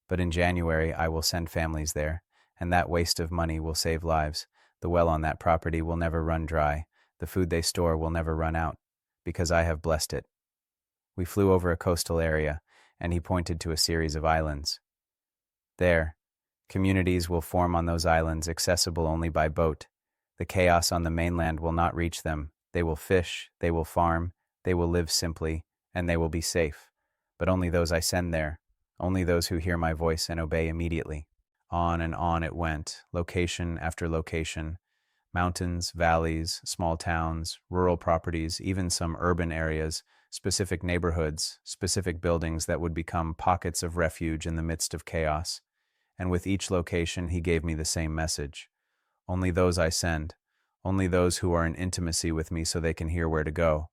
But in January, I will send families there, and that waste of money will save lives. The well on that property will never run dry. The food they store will never run out, because I have blessed it." We flew over a coastal area, and he pointed to a series of islands. "There, communities will form on those islands, accessible only by boat. The chaos on the mainland will not reach them. They will fish, they will farm, they will live simply, and they will be safe. But only those I send there, only those who hear my voice and obey immediately." On and on it went, location after location. Mountains, valleys, small towns, rural properties, even some urban areas, specific neighborhoods, specific buildings that would become pockets of refuge in the midst of chaos. And with each location, he gave me the same message. Only those I send, only those who are in intimacy with me so they can hear where to go,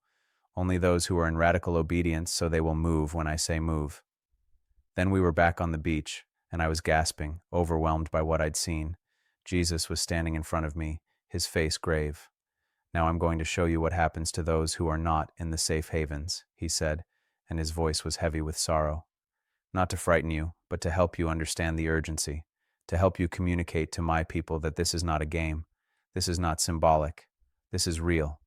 only those who are in radical obedience so they will move when I say move. Then we were back on the beach, and I was gasping, overwhelmed by what I'd seen. Jesus was standing in front of me, his face grave. "Now I'm going to show you what happens to those who are not in the safe havens," he said, and his voice was heavy with sorrow. "Not to frighten you, but to help you understand the urgency, to help you communicate to my people that this is not a game, this is not symbolic, this is real."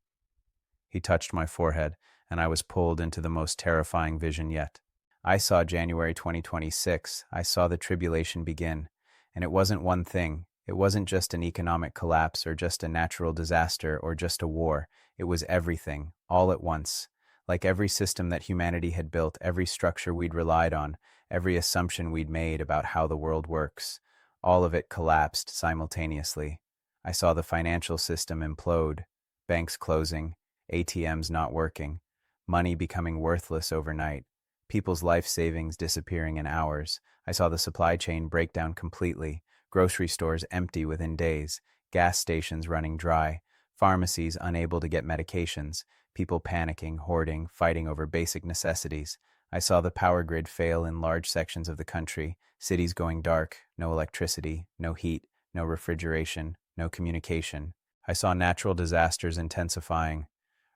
He touched my forehead, and I was pulled into the most terrifying vision yet. I saw January 2026. I saw the tribulation begin. And it wasn't one thing. It wasn't just an economic collapse or just a natural disaster or just a war. It was everything, all at once. Like every system that humanity had built, every structure we'd relied on, every assumption we'd made about how the world works. All of it collapsed simultaneously. I saw the financial system implode, banks closing, ATMs not working, money becoming worthless overnight, people's life savings disappearing in hours. I saw the supply chain break down completely, grocery stores empty within days, gas stations running dry, pharmacies unable to get medications, people panicking, hoarding, fighting over basic necessities. I saw the power grid fail in large sections of the country, cities going dark, no electricity, no heat, no refrigeration, no communication. I saw natural disasters intensifying,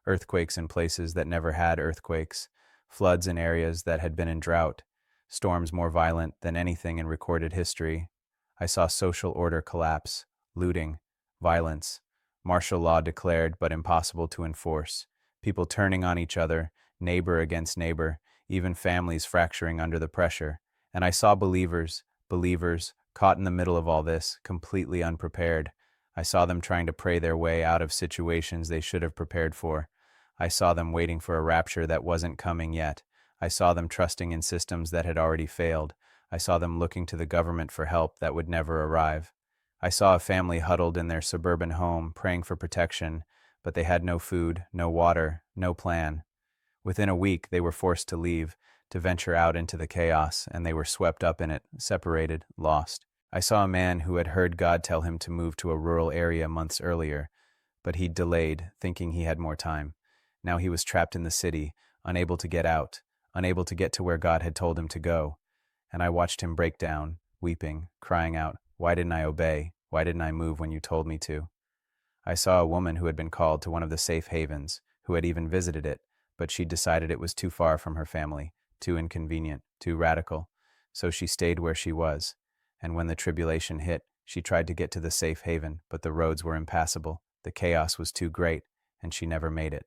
earthquakes in places that never had earthquakes, floods in areas that had been in drought, storms more violent than anything in recorded history. I saw social order collapse, looting, violence, martial law declared but impossible to enforce, people turning on each other, neighbor against neighbor, even families fracturing under the pressure. And I saw believers, caught in the middle of all this, completely unprepared. I saw them trying to pray their way out of situations they should have prepared for. I saw them waiting for a rapture that wasn't coming yet. I saw them trusting in systems that had already failed. I saw them looking to the government for help that would never arrive. I saw a family huddled in their suburban home, praying for protection, but they had no food, no water, no plan. Within a week, they were forced to leave, to venture out into the chaos, and they were swept up in it, separated, lost. I saw a man who had heard God tell him to move to a rural area months earlier, but he'd delayed, thinking he had more time. Now he was trapped in the city, unable to get out, unable to get to where God had told him to go. And I watched him break down, weeping, crying out, "Why didn't I obey? Why didn't I move when you told me to?" I saw a woman who had been called to one of the safe havens, who had even visited it, but she'd decided it was too far from her family, too inconvenient, too radical. So she stayed where she was. And when the tribulation hit, she tried to get to the safe haven, but the roads were impassable. The chaos was too great, and she never made it.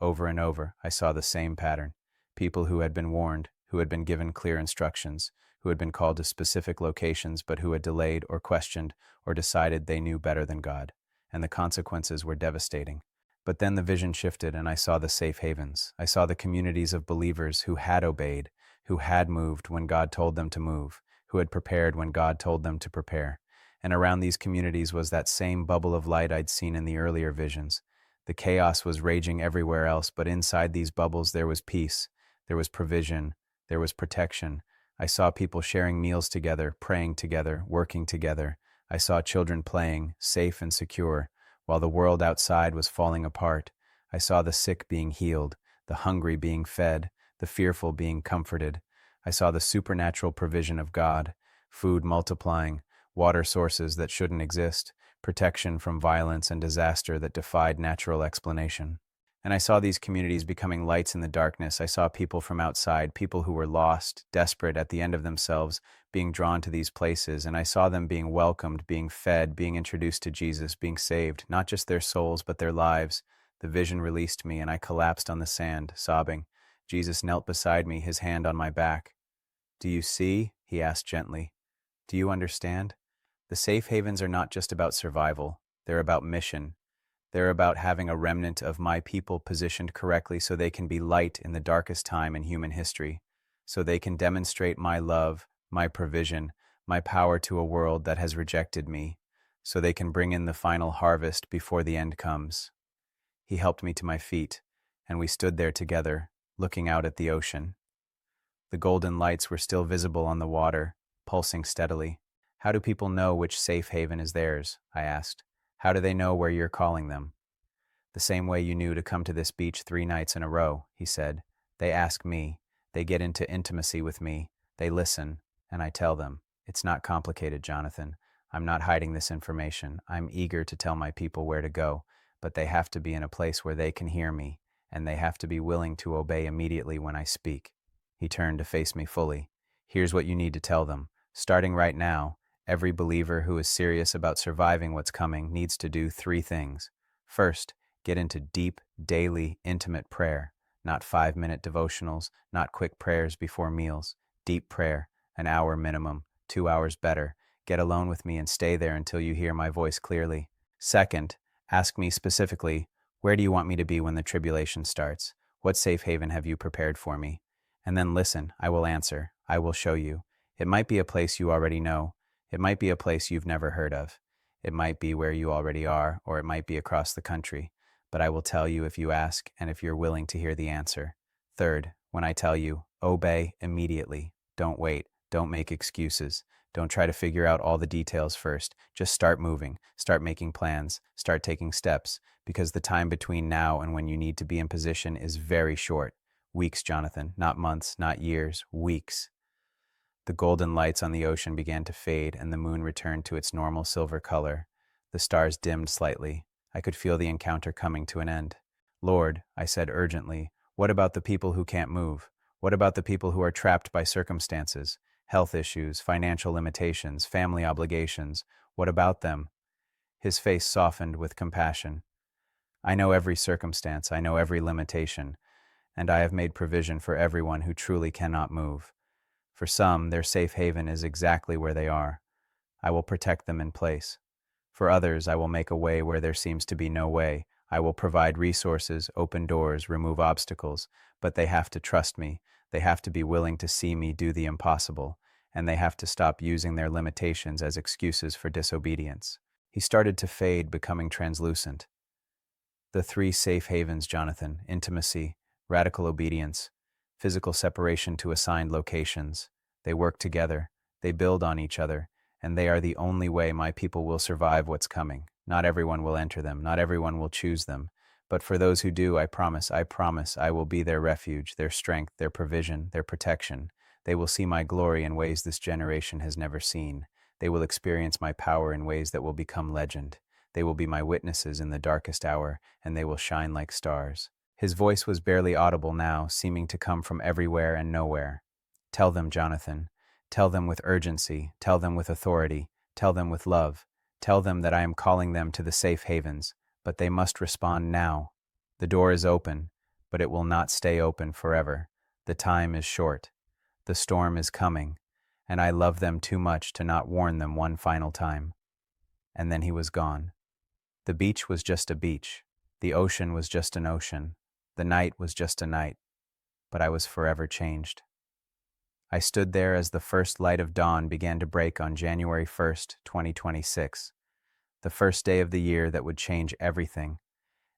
Over and over, I saw the same pattern. People who had been warned, who had been given clear instructions, who had been called to specific locations, but who had delayed or questioned or decided they knew better than God. And the consequences were devastating. But then the vision shifted, and I saw the safe havens. I saw the communities of believers who had obeyed, who had moved when God told them to move, who had prepared when God told them to prepare. And around these communities was that same bubble of light I'd seen in the earlier visions. The chaos was raging everywhere else, but inside these bubbles there was peace, there was provision, there was protection. I saw people sharing meals together, praying together, working together. I saw children playing, safe and secure, while the world outside was falling apart. I saw the sick being healed, the hungry being fed, the fearful being comforted. I saw the supernatural provision of God, food multiplying, water sources that shouldn't exist, protection from violence and disaster that defied natural explanation. And I saw these communities becoming lights in the darkness. I saw people from outside, people who were lost, desperate, at the end of themselves, being drawn to these places. And I saw them being welcomed, being fed, being introduced to Jesus, being saved, not just their souls, but their lives. The vision released me, and I collapsed on the sand, sobbing. Jesus knelt beside me, his hand on my back. "Do you see?" he asked gently. "Do you understand? The safe havens are not just about survival. They're about mission. They're about having a remnant of my people positioned correctly so they can be light in the darkest time in human history, so they can demonstrate my love, my provision, my power to a world that has rejected me, so they can bring in the final harvest before the end comes." He helped me to my feet, and we stood there together, looking out at the ocean. The golden lights were still visible on the water, pulsing steadily. "How do people know which safe haven is theirs?" I asked. "How do they know where you're calling them?" "The same way you knew to come to this beach 3 nights in a row," he said. "They ask me. They get into intimacy with me. They listen, and I tell them. It's not complicated, Jonathan. I'm not hiding this information. I'm eager to tell my people where to go, but they have to be in a place where they can hear me, and they have to be willing to obey immediately when I speak." He turned to face me fully. "Here's what you need to tell them. Starting right now, every believer who is serious about surviving what's coming needs to do 3 things. First, get into deep, daily, intimate prayer. Not 5-minute devotionals, not quick prayers before meals. Deep prayer, an hour minimum, 2 hours better. Get alone with me and stay there until you hear my voice clearly. Second, ask me specifically, where do you want me to be when the tribulation starts? What safe haven have you prepared for me? And then listen, I will answer. I will show you. It might be a place you already know. It might be a place you've never heard of. It might be where you already are, or it might be across the country. But I will tell you if you ask and if you're willing to hear the answer. Third, when I tell you, obey immediately. Don't wait. Don't make excuses. Don't try to figure out all the details first. Just start moving, start making plans, start taking steps, because the time between now and when you need to be in position is very short. Weeks, Jonathan, not months, not years, weeks. The golden lights on the ocean began to fade, and the moon returned to its normal silver color. The stars dimmed slightly. I could feel the encounter coming to an end. Lord, I said urgently, what about the people who can't move? What about the people who are trapped by circumstances? Health issues, financial limitations, family obligations. What about them? His face softened with compassion. I know every circumstance, I know every limitation, and I have made provision for everyone who truly cannot move. For some, their safe haven is exactly where they are. I will protect them in place. For others, I will make a way where there seems to be no way. I will provide resources, open doors, remove obstacles, but they have to trust me. They have to be willing to see me do the impossible, and they have to stop using their limitations as excuses for disobedience. He started to fade, becoming translucent. The three safe havens, Jonathan: intimacy, radical obedience, physical separation to assigned locations. They work together, they build on each other, and they are the only way my people will survive what's coming. Not everyone will enter them, not everyone will choose them. But for those who do, I promise, I will be their refuge, their strength, their provision, their protection. They will see my glory in ways this generation has never seen. They will experience my power in ways that will become legend. They will be my witnesses in the darkest hour, and they will shine like stars. His voice was barely audible now, seeming to come from everywhere and nowhere. Tell them, Jonathan. Tell them with urgency. Tell them with authority. Tell them with love. Tell them that I am calling them to the safe havens, but they must respond now. The door is open, but it will not stay open forever. The time is short. The storm is coming, and I love them too much to not warn them one final time. And then he was gone. The beach was just a beach. The ocean was just an ocean. The night was just a night. But I was forever changed. I stood there as the first light of dawn began to break on January 1st, 2026, the first day of the year that would change everything.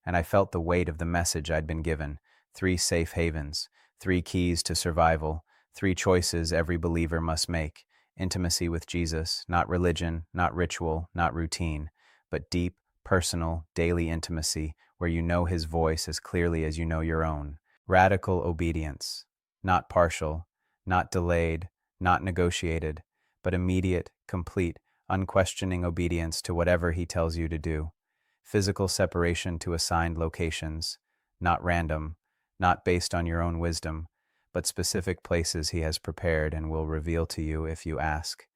And I felt the weight of the message I'd been given: 3 safe havens, 3 keys to survival, 3 choices every believer must make. Intimacy with Jesus, not religion, not ritual, not routine, but deep, personal, daily intimacy where you know his voice as clearly as you know your own. Radical obedience, not partial, not delayed, not negotiated, but immediate, complete, unquestioning obedience to whatever he tells you to do. Physical separation to assigned locations, not random, not based on your own wisdom, but specific places he has prepared and will reveal to you if you ask.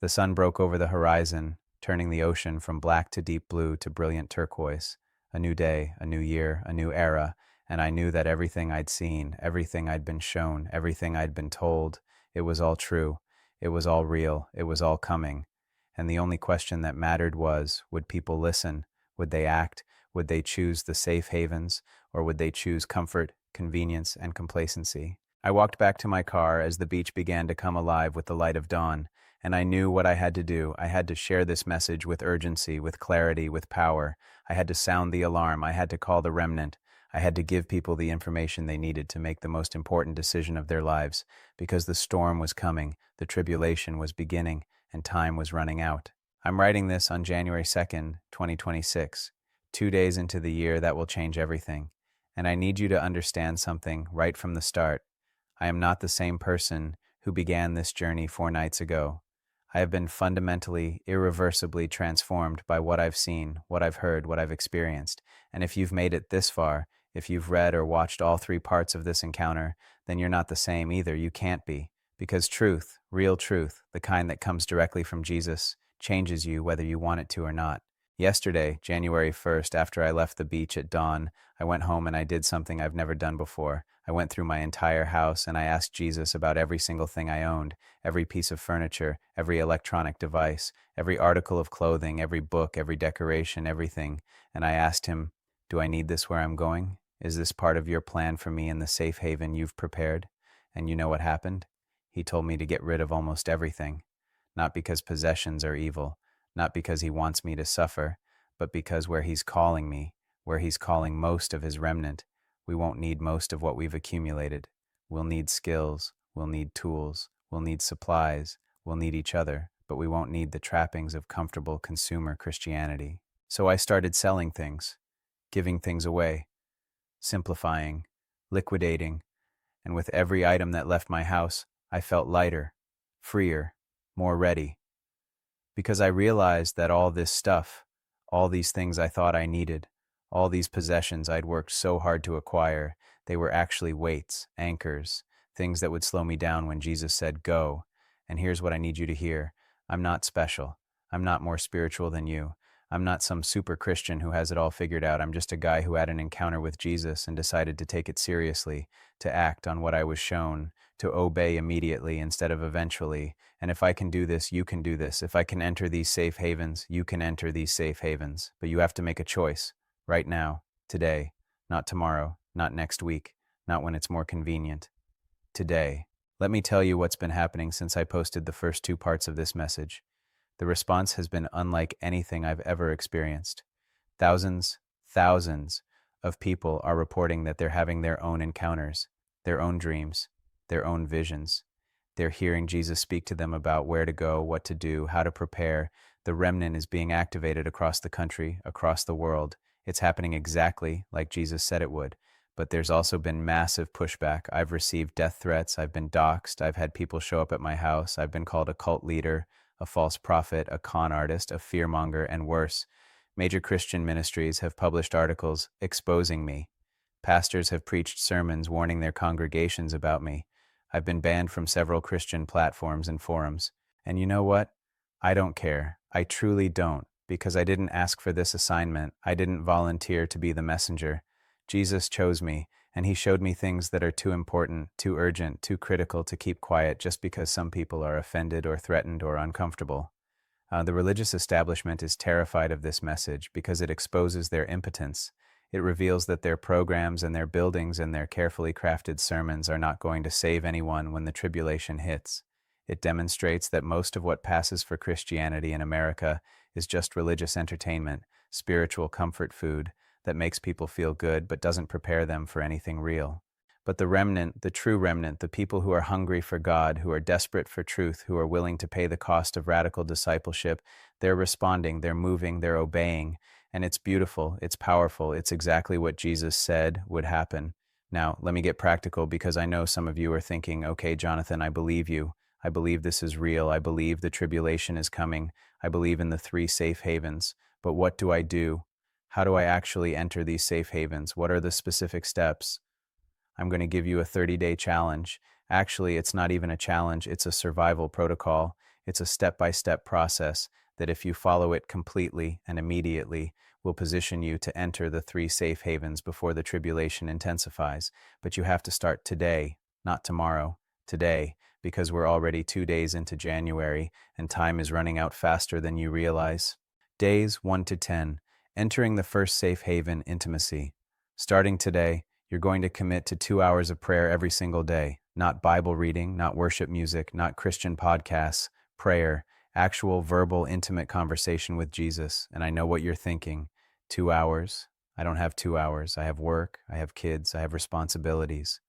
The sun broke over the horizon, turning the ocean from black to deep blue to brilliant turquoise. A new day, a new year, a new era, and I knew that everything I'd seen, everything I'd been shown, everything I'd been told, it was all true, it was all real, it was all coming. And the only question that mattered was, would people listen? Would they act? Would they choose the safe havens? Or would they choose comfort, convenience, and complacency? I walked back to my car as the beach began to come alive with the light of dawn, and I knew what I had to do. I had to share this message with urgency, with clarity, with power. I had to sound the alarm. I had to call the remnant. I had to give people the information they needed to make the most important decision of their lives, because the storm was coming, the tribulation was beginning, and time was running out. I'm writing this on January 2nd, 2026, 2 days into the year that will change everything. And I need you to understand something right from the start. I am not the same person who began this journey 4 nights ago. I have been fundamentally, irreversibly transformed by what I've seen, what I've heard, what I've experienced. And if you've made it this far, if you've read or watched all 3 parts of this encounter, then you're not the same either. You can't be. Because truth, real truth, the kind that comes directly from Jesus, changes you whether you want it to or not. Yesterday, January 1st, after I left the beach at dawn, I went home and I did something I've never done before. I went through my entire house and I asked Jesus about every single thing I owned, every piece of furniture, every electronic device, every article of clothing, every book, every decoration, everything. And I asked him, do I need this where I'm going? Is this part of your plan for me in the safe haven you've prepared? And you know what happened? He told me to get rid of almost everything, not because possessions are evil, not because he wants me to suffer, but because where he's calling me, where he's calling most of his remnant, we won't need most of what we've accumulated. We'll need skills, we'll need tools, we'll need supplies, we'll need each other, but we won't need the trappings of comfortable consumer Christianity. So I started selling things, giving things away, simplifying, liquidating, and with every item that left my house, I felt lighter, freer, more ready. Because I realized that all this stuff, all these things I thought I needed, all these possessions I'd worked so hard to acquire, they were actually weights, anchors, things that would slow me down when Jesus said, "Go." And here's what I need you to hear. I'm not special. I'm not more spiritual than you. I'm not some super Christian who has it all figured out. I'm just a guy who had an encounter with Jesus and decided to take it seriously, to act on what I was shown, to obey immediately instead of eventually. And if I can do this, you can do this. If I can enter these safe havens, you can enter these safe havens. But you have to make a choice right now, today, not tomorrow, not next week, not when it's more convenient. Today. Let me tell you what's been happening since I posted the first two parts of this message. The response has been unlike anything I've ever experienced. Thousands of people are reporting that they're having their own encounters, their own dreams, their own visions. They're hearing Jesus speak to them about where to go, what to do, how to prepare. The remnant is being activated across the country, across the world. It's happening exactly like Jesus said it would. But there's also been massive pushback. I've received death threats. I've been doxxed. I've had people show up at my house. I've been called a cult leader, a false prophet, a con artist, a fearmonger, and worse. Major Christian ministries have published articles exposing me. Pastors have preached sermons warning their congregations about me. I've been banned from several Christian platforms and forums. And you know what? I don't care. I truly don't, because I didn't ask for this assignment. I didn't volunteer to be the messenger. Jesus chose me, and he showed me things that are too important, too urgent, too critical to keep quiet just because some people are offended or threatened or uncomfortable. The religious establishment is terrified of this message because it exposes their impotence. It reveals that their programs and their buildings and their carefully crafted sermons are not going to save anyone when the tribulation hits. It demonstrates that most of what passes for Christianity in America is just religious entertainment, spiritual comfort food, that makes people feel good but doesn't prepare them for anything real. But the remnant, the true remnant, the people who are hungry for God, who are desperate for truth, who are willing to pay the cost of radical discipleship, they're responding, they're moving, they're obeying. And it's beautiful, it's powerful, it's exactly what Jesus said would happen. Now, let me get practical because I know some of you are thinking, okay, Jonathan, I believe you. I believe this is real. I believe the tribulation is coming. I believe in the 3 safe havens. But what do I do? How do I actually enter these safe havens? What are the specific steps? I'm going to give you a 30-day challenge. Actually, it's not even a challenge. It's a survival protocol. It's a step-by-step process that if you follow it completely and immediately will position you to enter the 3 safe havens before the tribulation intensifies. But you have to start today, not tomorrow, today, because we're already 2 days into January and time is running out faster than you realize. Days 1 to 10. Entering the first safe haven, intimacy. Starting today, you're going to commit to 2 hours of prayer every single day. Not Bible reading, not worship music, not Christian podcasts, prayer, actual verbal, intimate conversation with Jesus. And I know what you're thinking. 2 hours? I don't have 2 hours. I have work, I have kids, I have responsibilities.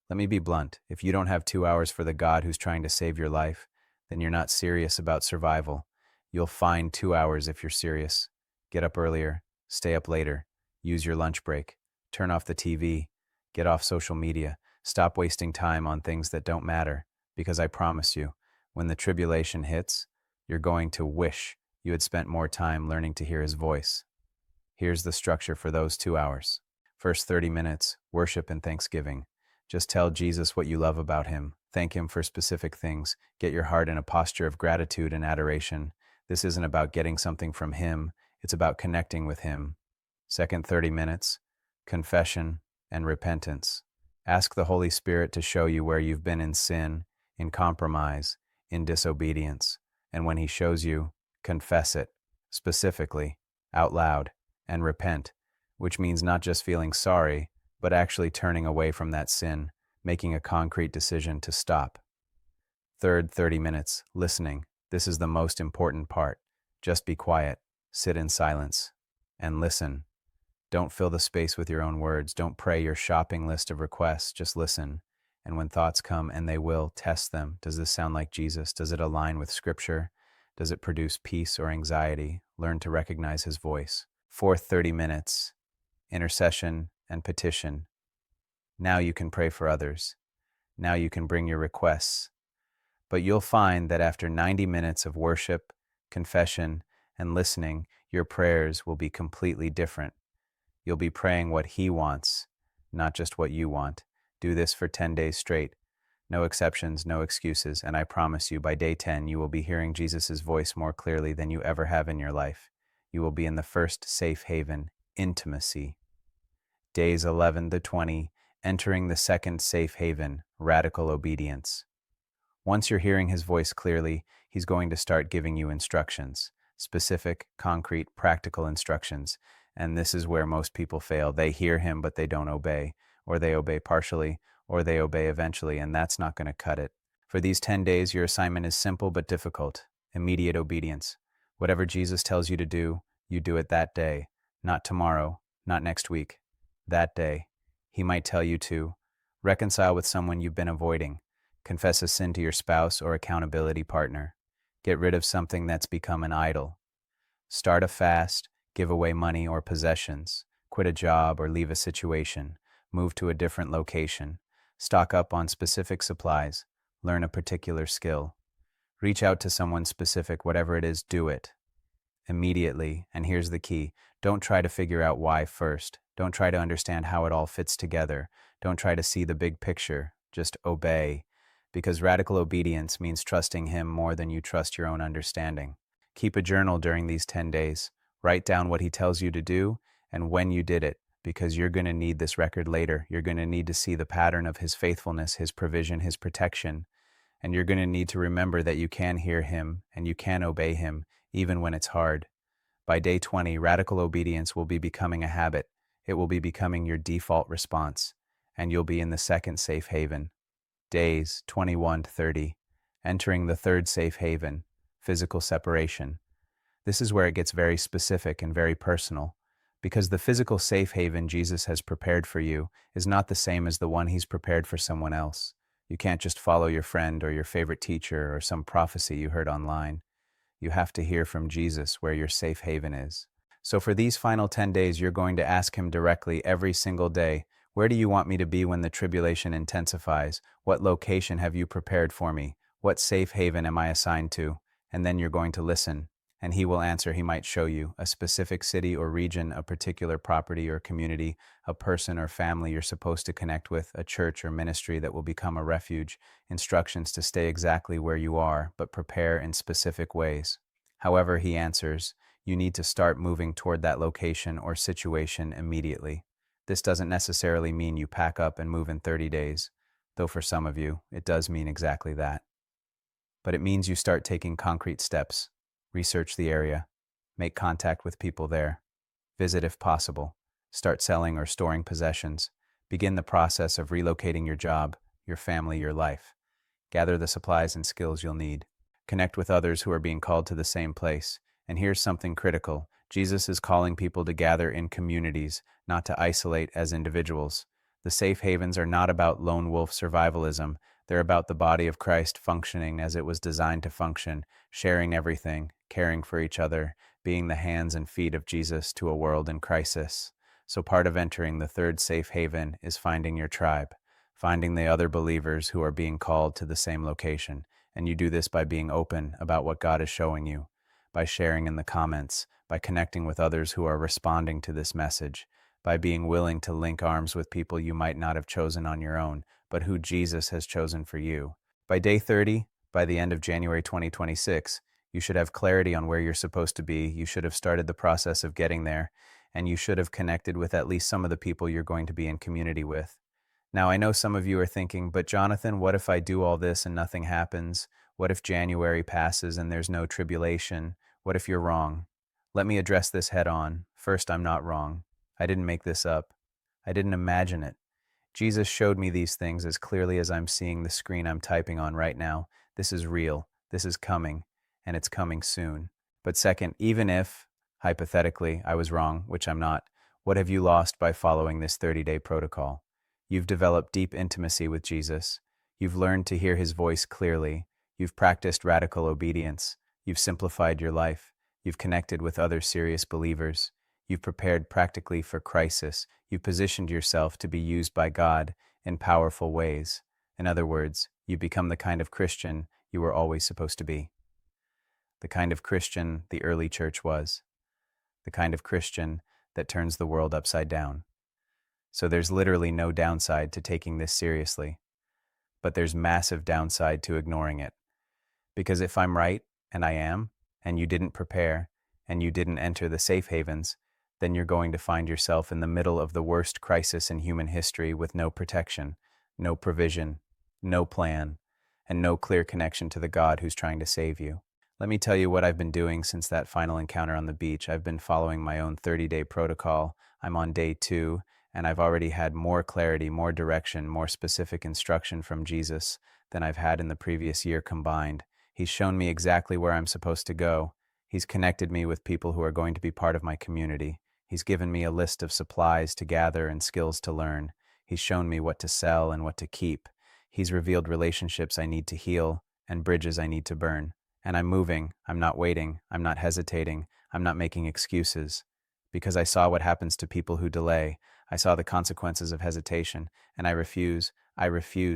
Let me be blunt. If you don't have 2 hours for the God who's trying to save your life, then you're not serious about survival. You'll find 2 hours if you're serious. Get up earlier, stay up later, use your lunch break, turn off the TV, get off social media, stop wasting time on things that don't matter, because I promise you, when the tribulation hits, you're going to wish you had spent more time learning to hear his voice. Here's the structure for those 2 hours. First 30 minutes, worship and thanksgiving. Just tell Jesus what you love about him. Thank him for specific things. Get your heart in a posture of gratitude and adoration. This isn't about getting something from him. It's about connecting with him. Second 30 minutes, confession and repentance. Ask the Holy Spirit to show you where you've been in sin, in compromise, in disobedience. And when he shows you, confess it, specifically, out loud, and repent, which means not just feeling sorry, but actually turning away from that sin, making a concrete decision to stop. Third, 30 minutes, listening. This is the most important part. Just be quiet, sit in silence, and listen. Don't fill the space with your own words. Don't pray your shopping list of requests. Just listen. And when thoughts come, and they will, test them. Does this sound like Jesus? Does it align with Scripture? Does it produce peace or anxiety? Learn to recognize his voice. Fourth, 30 minutes, intercession and petition. Now you can pray for others. Now you can bring your requests. But you'll find that after 90 minutes of worship, confession, and listening, your prayers will be completely different. You'll be praying what he wants, not just what you want. Do this for 10 days straight. No exceptions, no excuses, and I promise you by day 10 you will be hearing Jesus' voice more clearly than you ever have in your life. You will be in the first safe haven, intimacy. Days 11 to 20, entering the second safe haven, radical obedience. Once you're hearing his voice clearly, he's going to start giving you instructions, specific, concrete, practical instructions. And this is where most people fail. They hear him, but they don't obey, or they obey partially, or they obey eventually, and that's not going to cut it. For these 10 days, your assignment is simple but difficult. Immediate obedience. Whatever Jesus tells you to do, you do it that day, not tomorrow, not next week. That day. He might tell you to reconcile with someone you've been avoiding, confess a sin to your spouse or accountability partner, get rid of something that's become an idol, start a fast, give away money or possessions, quit a job or leave a situation, move to a different location, stock up on specific supplies, learn a particular skill, reach out to someone specific, whatever it is, do it. Immediately, and here's the key, don't try to figure out why first. Don't try to understand how it all fits together. Don't try to see the big picture. Just obey. Because radical obedience means trusting him more than you trust your own understanding. Keep a journal during these 10 days. Write down what he tells you to do and when you did it, because you're going to need this record later. You're going to need to see the pattern of his faithfulness, his provision, his protection. And you're going to need to remember that you can hear him and you can obey him, even when it's hard. By day 20, radical obedience will be becoming a habit. It will be becoming your default response, and you'll be in the second safe haven. Days 21 to 30, entering the third safe haven, physical separation. This is where it gets very specific and very personal, because the physical safe haven Jesus has prepared for you is not the same as the one he's prepared for someone else. You can't just follow your friend or your favorite teacher or some prophecy you heard online. You have to hear from Jesus where your safe haven is. So for these final 10 days, you're going to ask him directly every single day, where do you want me to be when the tribulation intensifies? What location have you prepared for me? What safe haven am I assigned to? And then you're going to listen, and he will answer. He might show you a specific city or region, a particular property or community, a person or family you're supposed to connect with, a church or ministry that will become a refuge, instructions to stay exactly where you are, but prepare in specific ways. However he answers, you need to start moving toward that location or situation immediately. This doesn't necessarily mean you pack up and move in 30 days, though for some of you, it does mean exactly that. But it means you start taking concrete steps. Research the area. Make contact with people there. Visit if possible. Start selling or storing possessions. Begin the process of relocating your job, your family, your life. Gather the supplies and skills you'll need. Connect with others who are being called to the same place. And here's something critical. Jesus is calling people to gather in communities, not to isolate as individuals. The safe havens are not about lone wolf survivalism. They're about the body of Christ functioning as it was designed to function, sharing everything, caring for each other, being the hands and feet of Jesus to a world in crisis. So part of entering the third safe haven is finding your tribe, finding the other believers who are being called to the same location. And you do this by being open about what God is showing you, by sharing in the comments, by connecting with others who are responding to this message, by being willing to link arms with people you might not have chosen on your own, but who Jesus has chosen for you. By day 30, by the end of January 2026, you should have clarity on where you're supposed to be. You should have started the process of getting there, and you should have connected with at least some of the people you're going to be in community with. Now, I know some of you are thinking, but Jonathan, what if I do all this and nothing happens? What if January passes and there's no tribulation? What if you're wrong? Let me address this head on. First, I'm not wrong. I didn't make this up. I didn't imagine it. Jesus showed me these things as clearly as I'm seeing the screen I'm typing on right now. This is real. This is coming, and it's coming soon. But second, even if, hypothetically, I was wrong, which I'm not, what have you lost by following this 30-day protocol? You've developed deep intimacy with Jesus. You've learned to hear his voice clearly. You've practiced radical obedience. You've simplified your life. You've connected with other serious believers. You've prepared practically for crisis. You've positioned yourself to be used by God in powerful ways. In other words, you've become the kind of Christian you were always supposed to be. The kind of Christian the early church was. The kind of Christian that turns the world upside down. So there's literally no downside to taking this seriously. But there's massive downside to ignoring it. Because if I'm right, and I am, and you didn't prepare, and you didn't enter the safe havens, then you're going to find yourself in the middle of the worst crisis in human history with no protection, no provision, no plan, and no clear connection to the God who's trying to save you. Let me tell you what I've been doing since that final encounter on the beach. I've been following my own 30-day protocol. I'm on day 2, and I've already had more clarity, more direction, more specific instruction from Jesus than I've had in the previous year combined. He's shown me exactly where I'm supposed to go. He's connected me with people who are going to be part of my community. He's given me a list of supplies to gather and skills to learn. He's shown me what to sell and what to keep. He's revealed relationships I need to heal and bridges I need to burn. And I'm moving. I'm not waiting. I'm not hesitating. I'm not making excuses. Because I saw what happens to people who delay. I saw the consequences of hesitation, and I refuse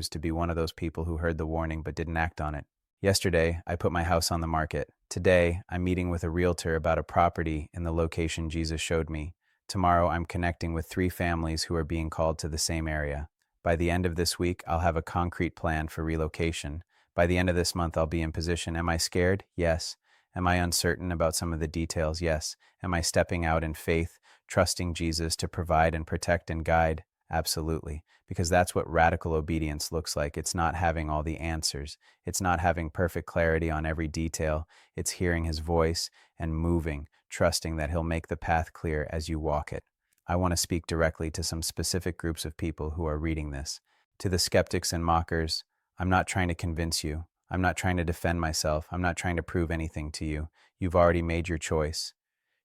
to be one of those people who heard the warning but didn't act on it. Yesterday, I put my house on the market. Today, I'm meeting with a realtor about a property in the location Jesus showed me. Tomorrow, I'm connecting with 3 families who are being called to the same area. By the end of this week, I'll have a concrete plan for relocation. By the end of this month, I'll be in position. Am I scared? Yes. Am I uncertain about some of the details? Yes. Am I stepping out in faith, trusting Jesus to provide and protect and guide? Absolutely. Because that's what radical obedience looks like. It's not having all the answers. It's not having perfect clarity on every detail. It's hearing his voice and moving, trusting that he'll make the path clear as you walk it. I want to speak directly to some specific groups of people who are reading this. To the skeptics and mockers, I'm not trying to convince you. I'm not trying to defend myself. I'm not trying to prove anything to you. You've already made your choice.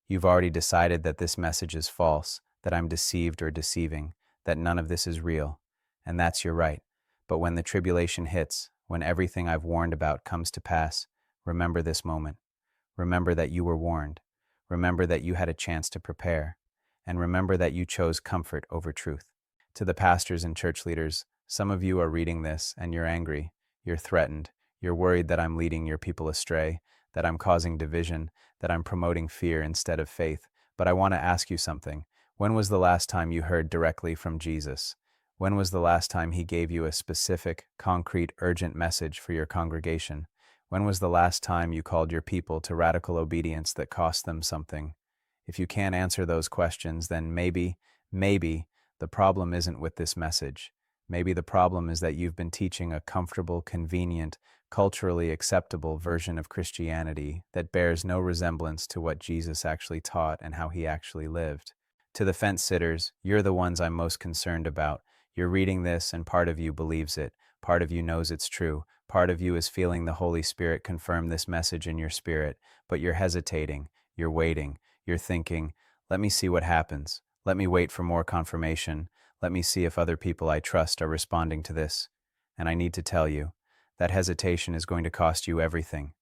You've already decided that this message is false, that I'm deceived or deceiving, that none of this is real. And that's your right. But when the tribulation hits, when everything I've warned about comes to pass, remember this moment. Remember that you were warned. Remember that you had a chance to prepare. And remember that you chose comfort over truth. To the pastors and church leaders, some of you are reading this and you're angry. You're threatened. You're worried that I'm leading your people astray, that I'm causing division, that I'm promoting fear instead of faith. But I want to ask you something. When was the last time you heard directly from Jesus? When was the last time he gave you a specific, concrete, urgent message for your congregation? When was the last time you called your people to radical obedience that cost them something? If you can't answer those questions, then maybe the problem isn't with this message. Maybe the problem is that you've been teaching a comfortable, convenient, culturally acceptable version of Christianity that bears no resemblance to what Jesus actually taught and how he actually lived. To the fence sitters, you're the ones I'm most concerned about. You're reading this and part of you believes it. Part of you knows it's true. Part of you is feeling the Holy Spirit confirm this message in your spirit, but you're hesitating. You're waiting. You're thinking, let me see what happens. Let me wait for more confirmation. Let me see if other people I trust are responding to this. And I need to tell you, that hesitation is going to cost you everything.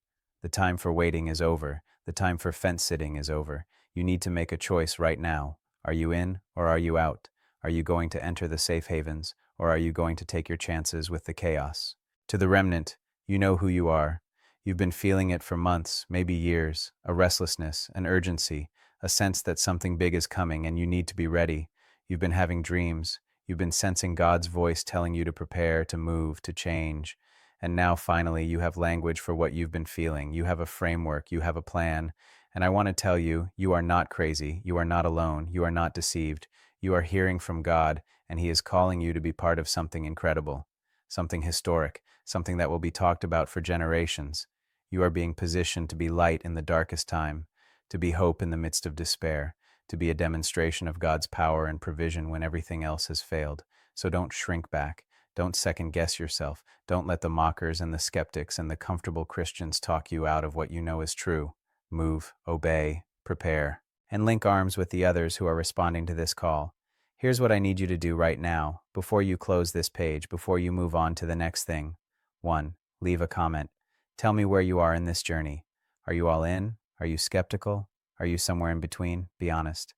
The time for waiting is over. The time for fence sitting is over. You need to make a choice right now. Are you in or are you out? Are you going to enter the safe havens or are you going to take your chances with the chaos? To the remnant, you know who you are. You've been feeling it for months, maybe years, a restlessness, an urgency, a sense that something big is coming and you need to be ready. You've been having dreams. You've been sensing God's voice telling you to prepare, to move, to change. And now finally you have language for what you've been feeling. You have a framework. You have a plan. And I want to tell you, you are not crazy. You are not alone. You are not deceived. You are hearing from God, and he is calling you to be part of something incredible, something historic, something that will be talked about for generations. You are being positioned to be light in the darkest time, to be hope in the midst of despair, to be a demonstration of God's power and provision when everything else has failed. So don't shrink back. Don't second guess yourself. Don't let the mockers and the skeptics and the comfortable Christians talk you out of what you know is true. Move, obey, prepare, and link arms with the others who are responding to this call. Here's what I need you to do right now, before you close this page, before you move on to the next thing. 1. Leave a comment. Tell me where you are in this journey. Are you all in? Are you skeptical? Are you somewhere in between? Be honest.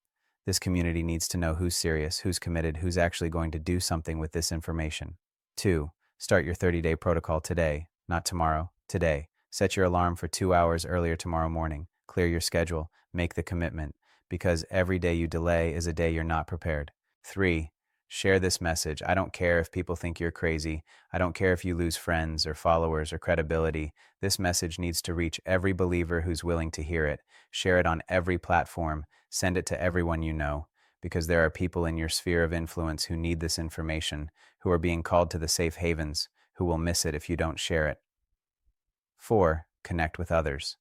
This community needs to know who's serious, who's committed, who's actually going to do something with this information. 2. Start your 30-day protocol today, not tomorrow, today. Set your alarm for 2 hours earlier tomorrow morning. Clear your schedule. Make the commitment, because every day you delay is a day you're not prepared. 3. Share this message. I don't care if people think you're crazy. I don't care if you lose friends or followers or credibility. This message needs to reach every believer who's willing to hear it. Share it on every platform. Send it to everyone you know, because there are people in your sphere of influence who need this information, who are being called to the safe havens, who will miss it if you don't share it. 4. Connect with others.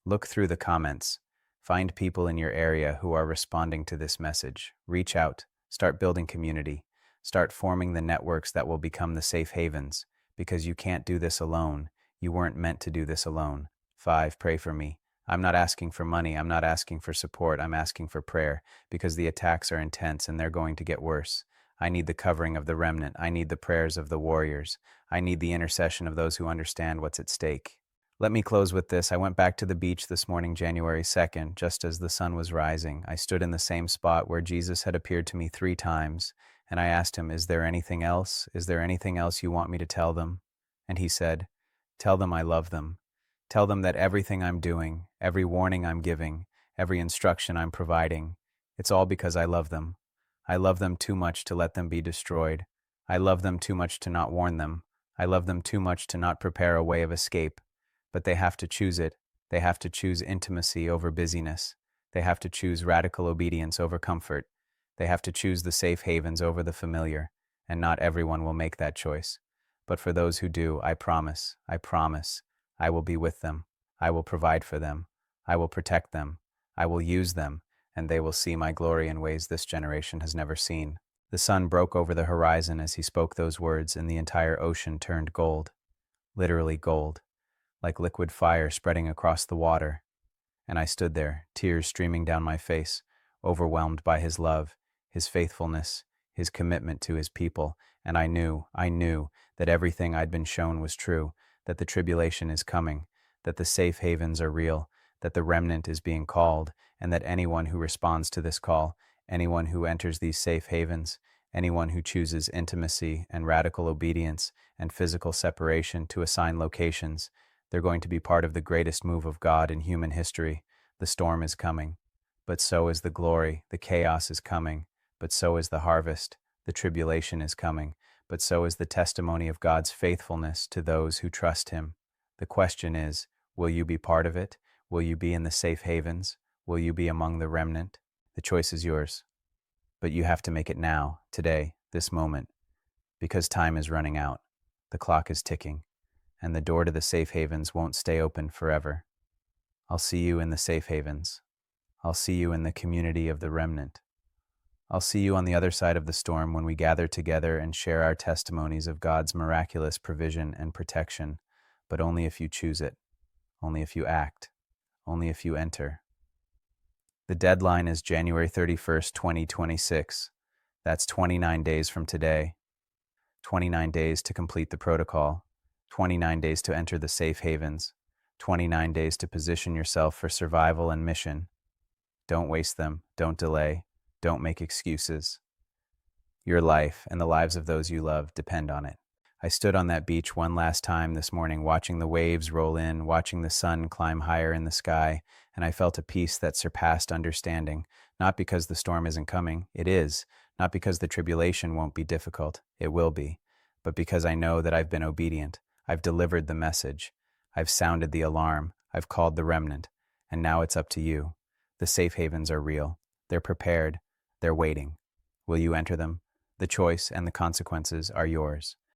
Look through the comments. Find people in your area who are responding to this message. Reach out. Start building community. Start forming the networks that will become the safe havens, because you can't do this alone. You weren't meant to do this alone. 5. Pray for me. I'm not asking for money. I'm not asking for support. I'm asking for prayer, because the attacks are intense and they're going to get worse. I need the covering of the remnant. I need the prayers of the warriors. I need the intercession of those who understand what's at stake. Let me close with this. I went back to the beach this morning, January 2nd, just as the sun was rising. I stood in the same spot where Jesus had appeared to me 3 times, and I asked him, "Is there anything else? Is there anything else you want me to tell them?" And he said, "Tell them I love them. Tell them that everything I'm doing, every warning I'm giving, every instruction I'm providing, it's all because I love them. I love them too much to let them be destroyed. I love them too much to not warn them. I love them too much to not prepare a way of escape. But they have to choose it. They have to choose intimacy over busyness. They have to choose radical obedience over comfort. They have to choose the safe havens over the familiar, and not everyone will make that choice. But for those who do, I promise, I will be with them. I will provide for them. I will protect them. I will use them, and they will see my glory in ways this generation has never seen." The sun broke over the horizon as he spoke those words, and the entire ocean turned gold. Literally gold, like liquid fire spreading across the water. And I stood there, tears streaming down my face, overwhelmed by his love, his faithfulness, his commitment to his people. And I knew that everything I'd been shown was true, that the tribulation is coming, that the safe havens are real, that the remnant is being called, and that anyone who responds to this call, anyone who enters these safe havens, anyone who chooses intimacy and radical obedience and physical separation to assign locations, they're going to be part of the greatest move of God in human history. The storm is coming, but so is the glory. The chaos is coming, but so is the harvest. The tribulation is coming, but so is the testimony of God's faithfulness to those who trust him. The question is, will you be part of it? Will you be in the safe havens? Will you be among the remnant? The choice is yours. But you have to make it now, today, this moment, because time is running out. The clock is ticking, and the door to the safe havens won't stay open forever. I'll see you in the safe havens. I'll see you in the community of the remnant. I'll see you on the other side of the storm when we gather together and share our testimonies of God's miraculous provision and protection, but only if you choose it, only if you act, only if you enter. The deadline is January 31st, 2026. That's 29 days from today. 29 days to complete the protocol. 29 days to enter the safe havens. 29 days to position yourself for survival and mission. Don't waste them. Don't delay. Don't make excuses. Your life and the lives of those you love depend on it. I stood on that beach one last time this morning, watching the waves roll in, watching the sun climb higher in the sky, and I felt a peace that surpassed understanding, not because the storm isn't coming, it is, not because the tribulation won't be difficult, it will be, but because I know that I've been obedient, I've delivered the message, I've sounded the alarm, I've called the remnant, and now it's up to you. The safe havens are real. They're prepared. They're waiting. Will you enter them? The choice and the consequences are yours.